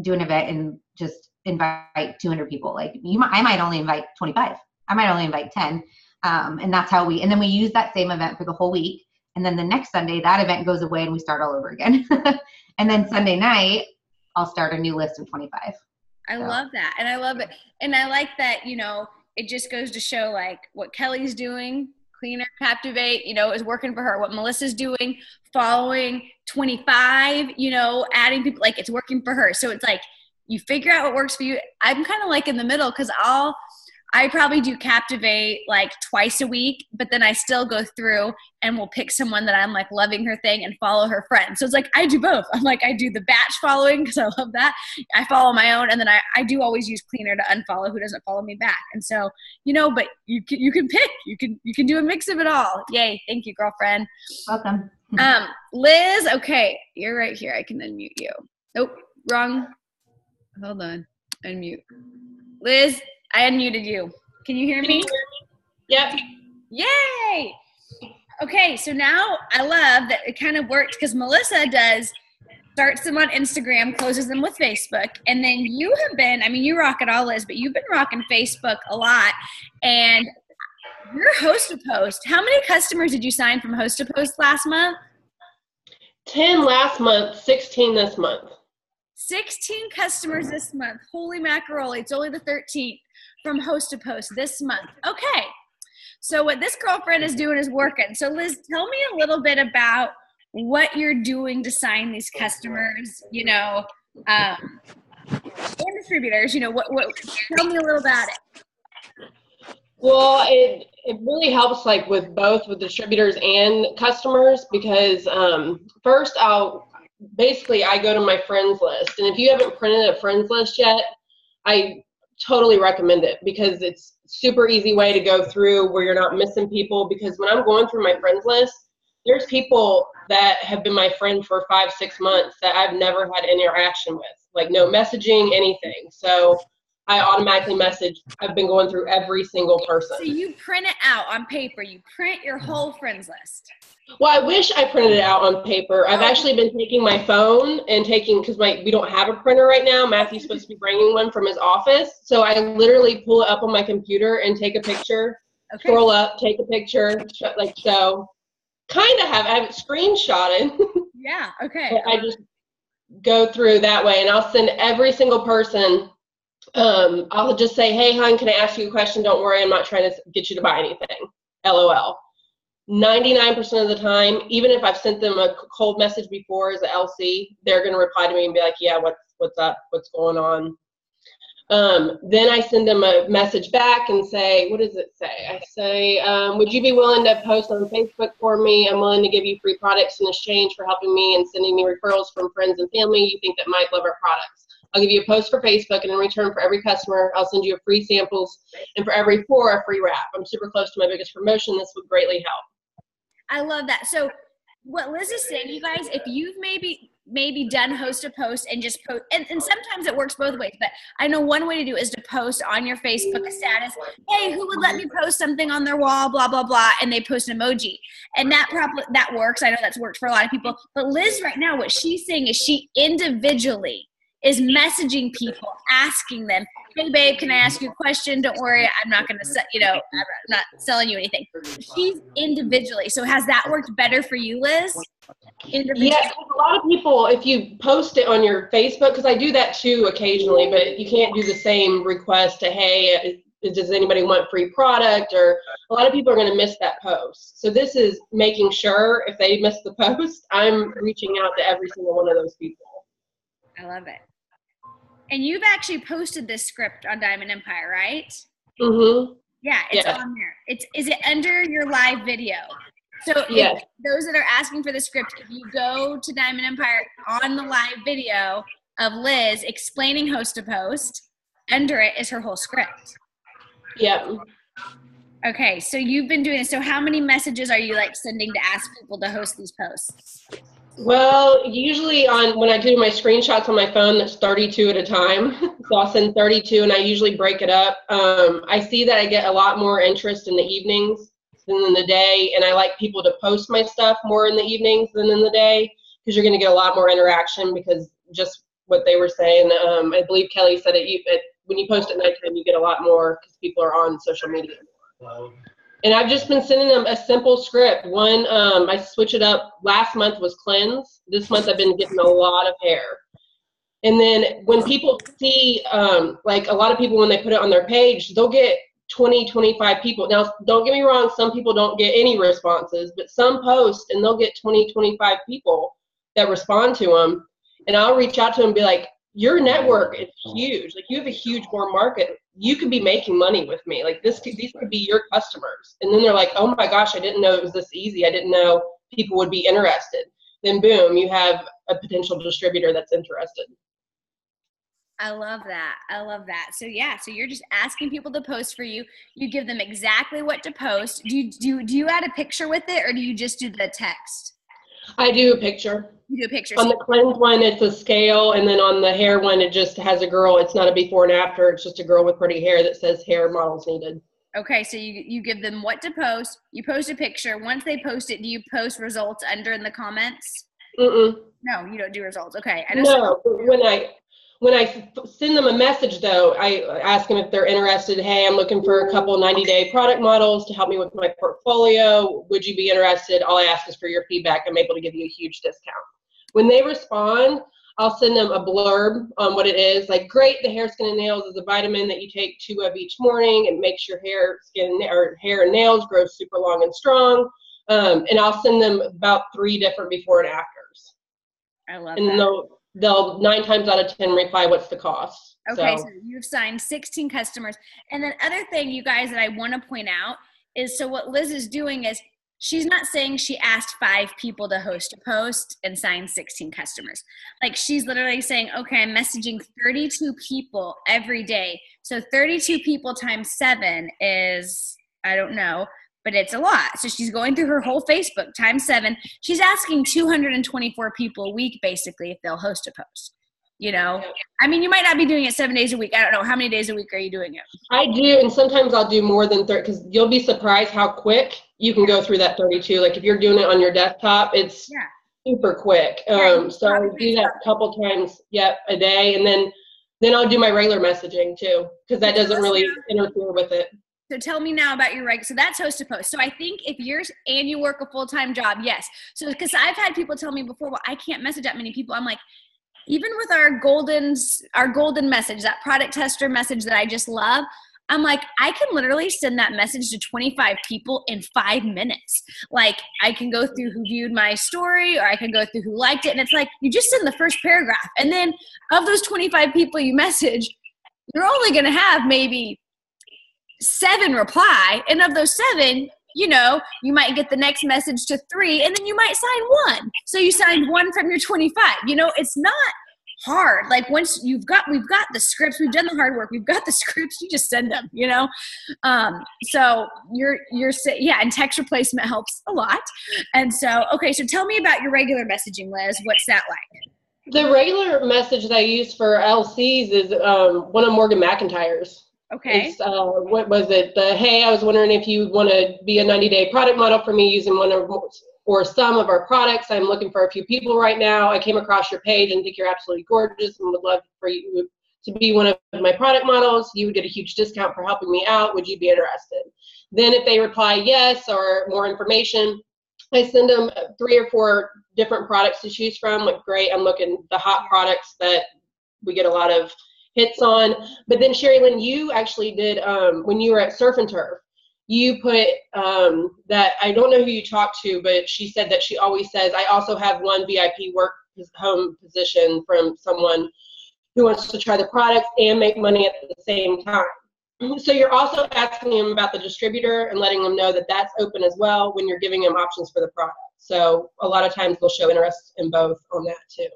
do an event and just invite 200 people. I might only invite 25. I might only invite 10. And that's how and then we use that same event for the whole week. And then the next Sunday, that event goes away and we start all over again. And then Sunday night, I'll start a new list of 25. I love that. And I love it. And I like that, it just goes to show what Kelly's doing, Cleaner, Captivate, is working for her. What Melissa's doing, following 25, adding people, it's working for her. So it's you figure out what works for you. I'm kind of in the middle, because I probably do Captivate twice a week, but then I still go through and will pick someone that I'm loving her thing and follow her friends. So it's I do both. I'm I do the batch following because I love that. I follow my own, and then I do always use Cleaner to unfollow who doesn't follow me back. And so, but you can pick. You can do a mix of it all. Yay. Thank you, girlfriend. Welcome. Liz, okay, you're right here. I can unmute you. Nope, wrong. Hold on. Unmute. Liz, I unmuted you. Can you hear me? Yep. Yay! Okay, so now I love that it kind of worked, because Melissa starts them on Instagram, closes them with Facebook, and then you have been, you rock it all, Liz, but you've been rocking Facebook a lot, and you're Host to Post. How many customers did you sign from Host to Post last month? 10 last month, 16 this month. 16 customers this month. Holy macaroni, it's only the 13th from Host to Post this month. Okay, so what this girlfriend is doing is working. So Liz, tell me a little bit about what you're doing to sign these customers, and distributors, tell me a little about it. Well, it really helps with both with distributors and customers, because first I go to my friends list, and if you haven't printed a friends list yet, I totally recommend it, because it's super easy way to go through where you're not missing people. Because when I'm going through my friends list, there's people that have been my friend for 5-6 months that I've never had interaction with, no messaging, anything. So I automatically message. I've been going through every single person. So you print it out on paper. You print your whole friends list. Well, I wish I printed it out on paper. I've actually been taking my phone and because we don't have a printer right now. Matthew's supposed to be bringing one from his office. So I literally pull it up on my computer and take a picture, scroll up, take a picture, so kind of have it screenshotted. Yeah. Okay. So I just go through that way, and I'll send every single person. I'll just say, hey, hon, can I ask you a question? Don't worry, I'm not trying to get you to buy anything. LOL. 99% of the time, even if I've sent them a cold message before as a LC, they're going to reply to me and be like, yeah, what's up? What's going on? Then I send them a message back and say, what does it say? I say, would you be willing to post on Facebook for me? I'm willing to give you free products in exchange for helping me and sending me referrals from friends and family you think that might love our products. I'll give you a post for Facebook, and in return for every customer, I'll send you a free samples, and for every 4, a free wrap. I'm super close to my biggest promotion. This would greatly help. I love that. So what Liz is saying, you guys, if you've maybe done host a post and just post, and sometimes it works both ways, but I know one way to do it is to post on your Facebook status, hey, who would let me post something on their wall, blah, blah, blah, and they post an emoji. And that works. I know that's worked for a lot of people. But Liz right now, what she's saying is she individually is messaging people, asking them, hey, babe, can I ask you a question? Don't worry, I'm not going to, I'm not selling you anything. She's individually. So has that worked better for you, Liz? Yes, a lot of people, if you post it on your Facebook, because I do that too occasionally, but you can't do the same request to, hey, does anybody want free product? Or a lot of people are going to miss that post. So this is making sure if they miss the post, I'm reaching out to every single one of those people. I love it. And you've actually posted this script on Diamond Empire, right? Mm-hmm. Yeah, it's on there. Is it under your live video? So yes. Those that are asking for the script, if you go to Diamond Empire on the live video of Liz explaining host to post, under it is her whole script. Yep. Okay, so you've been doing this. So how many messages are you sending to ask people to host these posts? Well, usually when I do my screenshots on my phone, that's 32 at a time. So I'll send 32, and I usually break it up. I see that I get a lot more interest in the evenings than in the day, and I like people to post my stuff more in the evenings than in the day, because you're going to get a lot more interaction, because just what they were saying. I believe Kelly said it. When you post at nighttime, you get a lot more because people are on social media. And I've just been sending them a simple script. One, I switch it up. Last month was cleanse. This month I've been getting a lot of hair. And then when people see, a lot of people, when they put it on their page, they'll get 20, 25 people. Now, don't get me wrong, some people don't get any responses, but some post and they'll get 20, 25 people that respond to them. And I'll reach out to them and be like, your network is huge. You have a huge warm market. You could be making money with me. These could be your customers. And then they're like, oh my gosh, I didn't know it was this easy. I didn't know people would be interested. Then boom, you have a potential distributor that's interested. I love that. I love that. So so you're just asking people to post for you. You give them exactly what to post. Do you add a picture with it, or do you just do the text? I do a picture. You do a picture. On the cleanse one, it's a scale, and then on the hair one, it just has a girl. It's not a before and after. It's just a girl with pretty hair that says hair models needed. Okay, so you give them what to post. You post a picture. Once they post it, do you post results under in the comments? Mm-mm. No, you don't do results. Okay. No, when I send them a message, though, I ask them if they're interested. Hey, I'm looking for a couple 90-day product models to help me with my portfolio. Would you be interested? All I ask is for your feedback. I'm able to give you a huge discount. When they respond, I'll send them a blurb on what it is. Great, the hair, skin, and nails is a vitamin that you take 2 of each morning. It makes your hair and nails grow super long and strong. And I'll send them about 3 different before and afters. I love that. And they'll 9 times out of 10 reply, what's the cost? Okay, so you've signed 16 customers. And then other thing, you guys, that I want to point out is, so what Liz is doing is, she's not saying she asked 5 people to host a post and signed 16 customers. She's literally saying, okay, I'm messaging 32 people every day. So 32 people times 7 is, I don't know, but it's a lot. So she's going through her whole Facebook times 7. She's asking 224 people a week, basically, if they'll host a post. I mean, you might not be doing it 7 days a week. I don't know. How many days a week are you doing it? I do, and sometimes I'll do more than 30, because you'll be surprised how quick you can go through that 32. If you're doing it on your desktop, it's super quick. So I do that a couple times, a day, and then I'll do my regular messaging too, because that doesn't really interfere with it. So tell me now about your so that's Host to Post. So I think if you work a full-time job, yes. So because I've had people tell me before, well, I can't message that many people. I'm like, even with our golden message, that product tester message that I just love, I'm like, I can literally send that message to 25 people in 5 minutes. Like, I can go through who viewed my story, or I can go through who liked it. And it's like, you just send the first paragraph. And then of those 25 people you message, you're only going to have maybe 7 reply. And of those 7, you might get the next message to 3, and then you might sign 1. So you signed 1 from your 25. It's not hard. Like, once we've got the scripts, we've done the hard work, we've got the scripts, you just send them, so and text replacement helps a lot. And so, okay, so tell me about your regular messaging, Liz. What's that like? The regular message that I use for LCs is one of Morgan McIntyre's. Okay. It's, what was it? Hey, I was wondering if you want to be a 90-day product model for me using one or some of our products. I'm looking for a few people right now. I came across your page and think you're absolutely gorgeous and would love for you to be one of my product models. You would get a huge discount for helping me out. Would you be interested? Then if they reply yes or more information, I send them 3 or 4 different products to choose from. Like, great, I'm looking the hot products that we get a lot of hits on. But then Sherry Lynn, you actually did, when you were at Surf and Turf, you put that, I don't know who you talked to, but she said that she always says, I also have one VIP work home position from someone who wants to try the products and make money at the same time. So you're also asking them about the distributor and letting them know that that's open as well when you're giving them options for the product. So a lot of times they'll show interest in both on that too.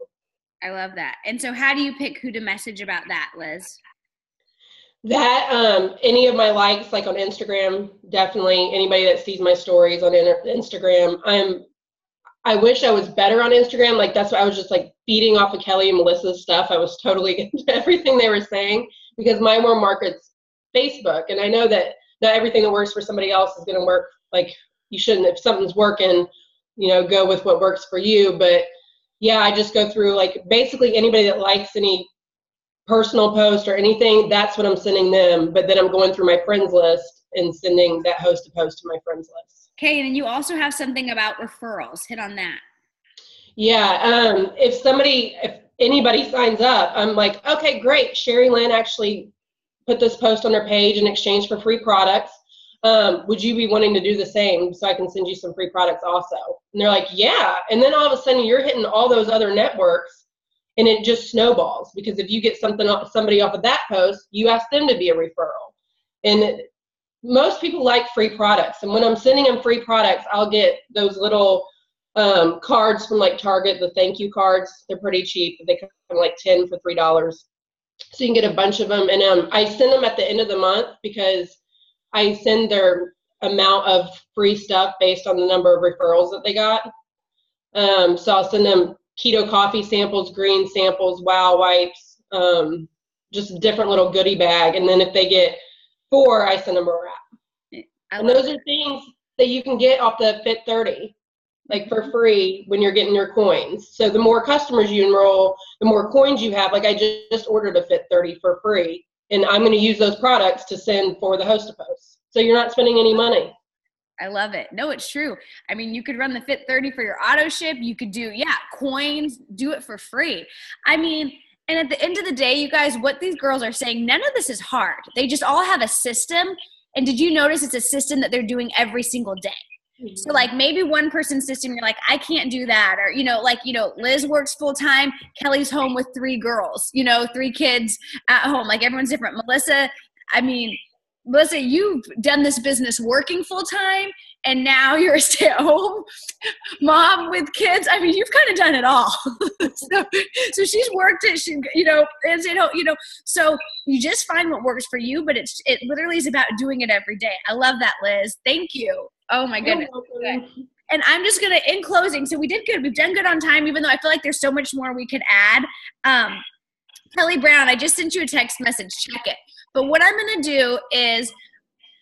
I love that. And so how do you pick who to message about that, Liz? That, any of my likes, like on Instagram, definitely anybody that sees my stories on Instagram. I wish I was better on Instagram. Like, that's why I was just like feeding off of Kelly and Melissa's stuff. I was totally into everything they were saying because my more market's Facebook. And I know that not everything that works for somebody else is going to work. Like, you shouldn't, if something's working, go with what works for you. But yeah, I just go through like basically anybody that likes any personal post or anything, that's what I'm sending them. But then I'm going through my friends list and sending that Host to Post to my friends list. Okay, and then you also have something about referrals. Hit on that. Yeah, if anybody signs up, I'm like, okay, great. Sherry Lynn actually put this post on her page in exchange for free products. Would you be wanting to do the same so I can send you some free products also? And they're like, yeah. And then all of a sudden you're hitting all those other networks and it just snowballs, because if you get somebody off of that post, you ask them to be a referral. And most people like free products. And when I'm sending them free products, I'll get those little cards from like Target, the thank you cards. They're pretty cheap. They come like 10 for $3. So you can get a bunch of them. And I send them at the end of the month because I send their amount of free stuff based on the number of referrals that they got. So I'll send them keto coffee samples, green samples, wow wipes, just a different little goodie bag. And then if they get 4, I send them a wrap. And those are things that you can get off the Fit 30, like for free when you're getting your coins. So the more customers you enroll, the more coins you have. Like, I just ordered a Fit 30 for free, and I'm going to use those products to send for the Host to Post. So you're not spending any money. I love it. No, it's true. I mean, you could run the Fit 30 for your auto ship. You could do, coins, do it for free. I mean, and at the end of the day, you guys, what these girls are saying, none of this is hard. They just all have a system. And did you notice it's a system that they're doing every single day? Mm-hmm. So like maybe one person's system, you're like, I can't do that. Or, Liz works full time. Kelly's home with 3 girls, 3 kids at home. Like, everyone's different. Melissa, you've done this business working full time, and now you're a stay-at-home mom with kids. I mean, you've kind of done it all. so she's worked it. So you just find what works for you. But it literally is about doing it every day. I love that, Liz. Thank you. Oh my goodness. And I'm just gonna, in closing. So we did good. We've done good on time, even though I feel like there's so much more we could add. Kelly Brown, I just sent you a text message. Check it. But what I'm going to do is,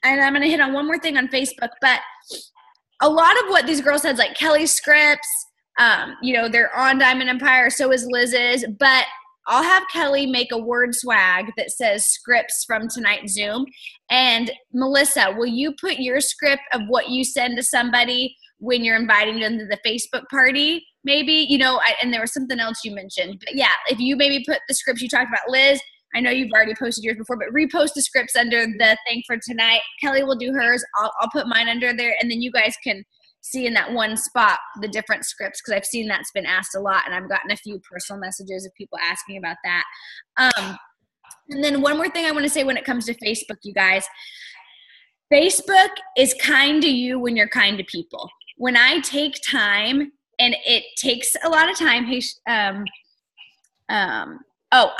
and I'm going to hit on one more thing on Facebook, but a lot of what these girls said, like Kelly's scripts, they're on Diamond Empire, so is Liz's, but I'll have Kelly make a word swag that says scripts from tonight's Zoom. And Melissa, will you put your script of what you send to somebody when you're inviting them to the Facebook party? Maybe, and there was something else you mentioned. But yeah, if you maybe put the scripts you talked about, Liz, I know you've already posted yours before, but repost the scripts under the thing for tonight. Kelly will do hers. I'll put mine under there, and then you guys can see in that one spot the different scripts, because I've seen that's been asked a lot, and I've gotten a few personal messages of people asking about that. And then one more thing I want to say when it comes to Facebook, you guys. Facebook is kind to you when you're kind to people. When I take time, and it takes a lot of time,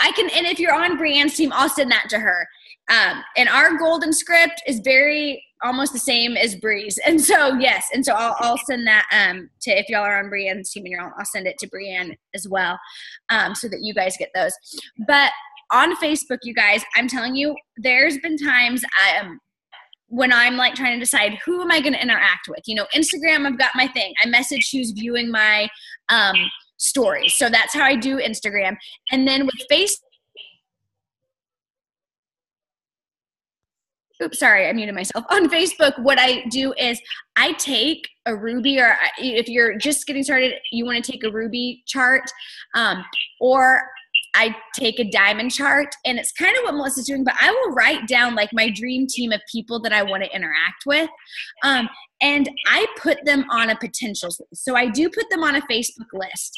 I can, and if you're on Brianne's team, I'll send that to her. And our golden script is very almost the same as Bree's. And so, yes. And so I'll send that to, if y'all are on Brianne's team and I'll send it to Brianne as well, so that you guys get those. But on Facebook, you guys, I'm telling you, there's been times when I'm like trying to decide who am I going to interact with. Instagram, I've got my thing. I message who's viewing my stories. So that's how I do Instagram. And then with Facebook, oops, sorry, I muted myself. On Facebook, what I do is I take a Ruby, or if you're just getting started, you want to take a Ruby chart, or I take a diamond chart, and it's kind of what Melissa's doing, but I will write down like my dream team of people that I want to interact with. And I put them on a potentials list. So I do put them on a Facebook list.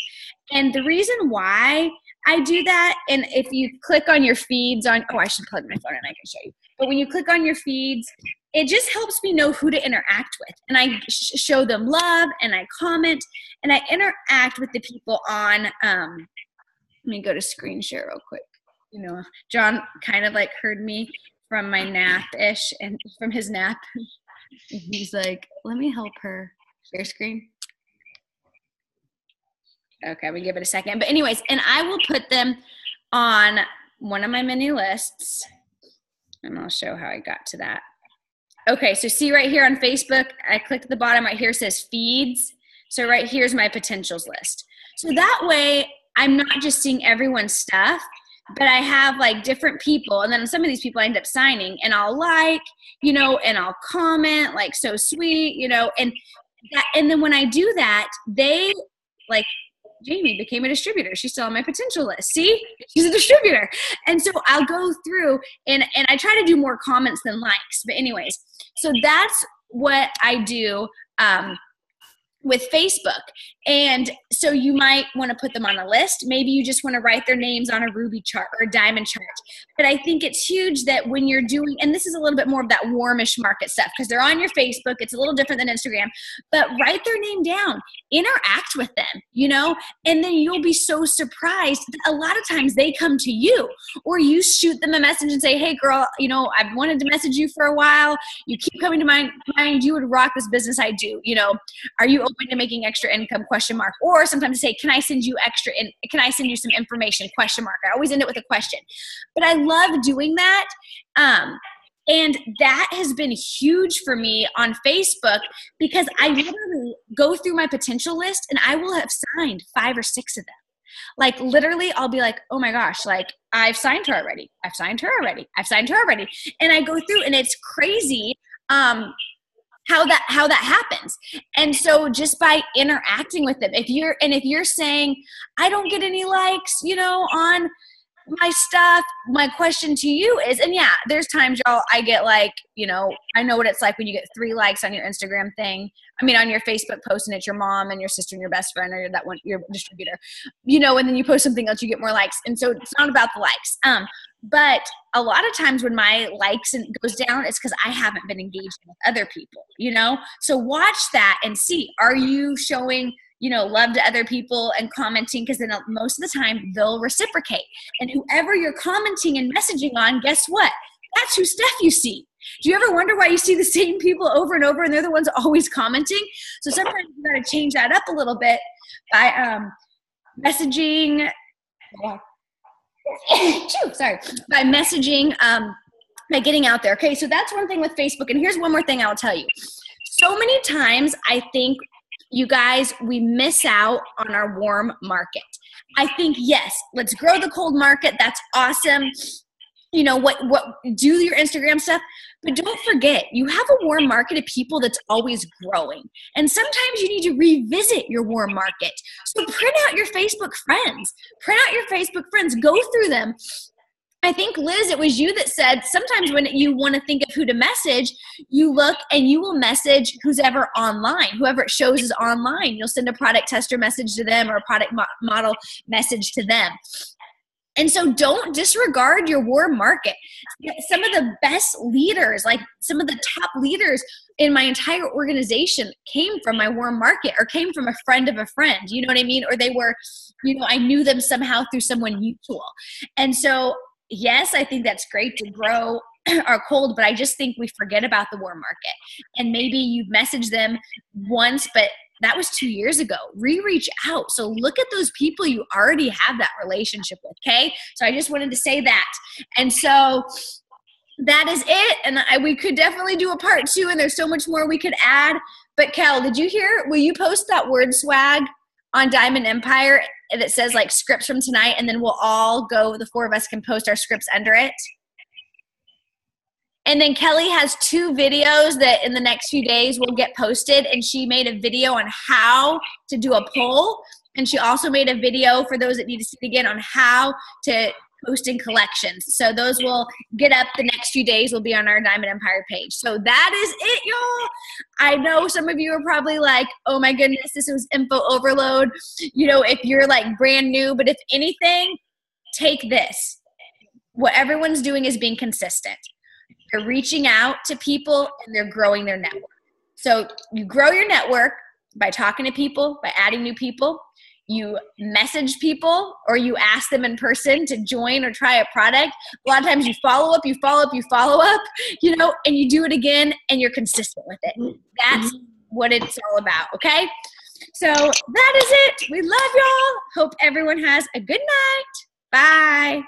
And the reason why I do that, and if you click on your feeds I should plug my phone and I can show you. But when you click on your feeds, it just helps me know who to interact with. And I show them love, and I comment, and I interact with the people on, let me go to screen share real quick. John kind of like heard me from my nap-ish, and from his nap. He's like, let me help her share screen. Okay, we give it a second. But anyways, and I will put them on one of my mini lists, and I'll show how I got to that. Okay, so see right here on Facebook, I clicked at the bottom right here, it says feeds. So right here's my potentials list. So that way I'm not just seeing everyone's stuff, but I have like different people, and then some of these people I end up signing, and I'll like, and I'll comment like so sweet, and then when I do that, they like, Jamie became a distributor. She's still on my potential list. See, she's a distributor. And so I'll go through and I try to do more comments than likes. But anyways, so that's what I do with Facebook. And so you might want to put them on a list. Maybe you just want to write their names on a Ruby chart or a diamond chart. But I think it's huge that when you're doing, and this is a little bit more of that warmish market stuff, because they're on your Facebook. It's a little different than Instagram, but write their name down, interact with them, and then you'll be so surprised that a lot of times they come to you, or you shoot them a message and say, hey girl, I've wanted to message you for a while. You keep coming to my mind. You would rock this business I do. Are you open to making extra income? ? Or sometimes say, can I send you can I send you some information? ? I always end it with a question. But I love doing that. And that has been huge for me on Facebook, because I literally go through my potential list and I will have signed 5 or 6 of them. Like literally I'll be like, oh my gosh, like I've signed her already. I've signed her already. I've signed her already. And I go through, and it's crazy how that happens. And so just by interacting with them, if you're saying, I don't get any likes, on my stuff, my question to you is, and yeah, there's times, y'all, I get like, I know what it's like when you get 3 likes on your Instagram thing. I mean, on your Facebook post, and it's your mom and your sister and your best friend, or that one, your distributor, and then you post something else, you get more likes. And so it's not about the likes. But a lot of times when my likes goes down, it's because I haven't been engaging with other people, So watch that and see, are you showing, love to other people and commenting? Because then most of the time they'll reciprocate. And whoever you're commenting and messaging on, guess what? That's whose stuff you see. Do you ever wonder why you see the same people over and over, and they're the ones always commenting? So sometimes you got to change that up a little bit by messaging. By messaging, by getting out there. Okay, so that's one thing with Facebook. And here's one more thing I'll tell you. So many times I think, you guys, we miss out on our warm market. I think, yes, let's grow the cold market. That's awesome. You know, do your Instagram stuff, but don't forget, you have a warm market of people that's always growing. And sometimes you need to revisit your warm market. So print out your Facebook friends. Go through them. I think, Liz, it was you that said sometimes when you want to think of who to message, you look and you will message who's ever online, whoever it shows is online. You'll send a product tester message to them or a product model message to them. And so don't disregard your warm market. Some of the best leaders, like some of the top leaders in my entire organization came from my warm market or came from a friend of a friend, you know what I mean? Or they were, you know, I knew them somehow through someone mutual. And so, yes, I think that's great to grow our cold, but I just think we forget about the warm market. And maybe you've messaged them once, but that was 2 years ago. Reach out. So look at those people you already have that relationship with, okay? So I just wanted to say that. And so that is it. And we could definitely do a part 2, and there's so much more we could add. But Kel, did you hear, will you post that word swag on Diamond Empire that says like scripts from tonight, and then we'll all go, the 4 of us can post our scripts under it? And then Kelly has 2 videos that in the next few days will get posted, and she made a video on how to do a poll, and she also made a video for those that need to see it again on how to post in collections. So those will get up the next few days, will be on our Diamond Empire page. So that is it, y'all. I know some of you are probably like, oh my goodness, this was info overload, you know, if you're like brand new. But if anything, take this. What everyone's doing is being consistent. They're reaching out to people and they're growing their network. So you grow your network by talking to people, by adding new people. You message people, or you ask them in person to join or try a product. A lot of times you follow up, you know, and you do it again, and you're consistent with it. That's what it's all about, okay? So that is it. We love y'all. Hope everyone has a good night. Bye.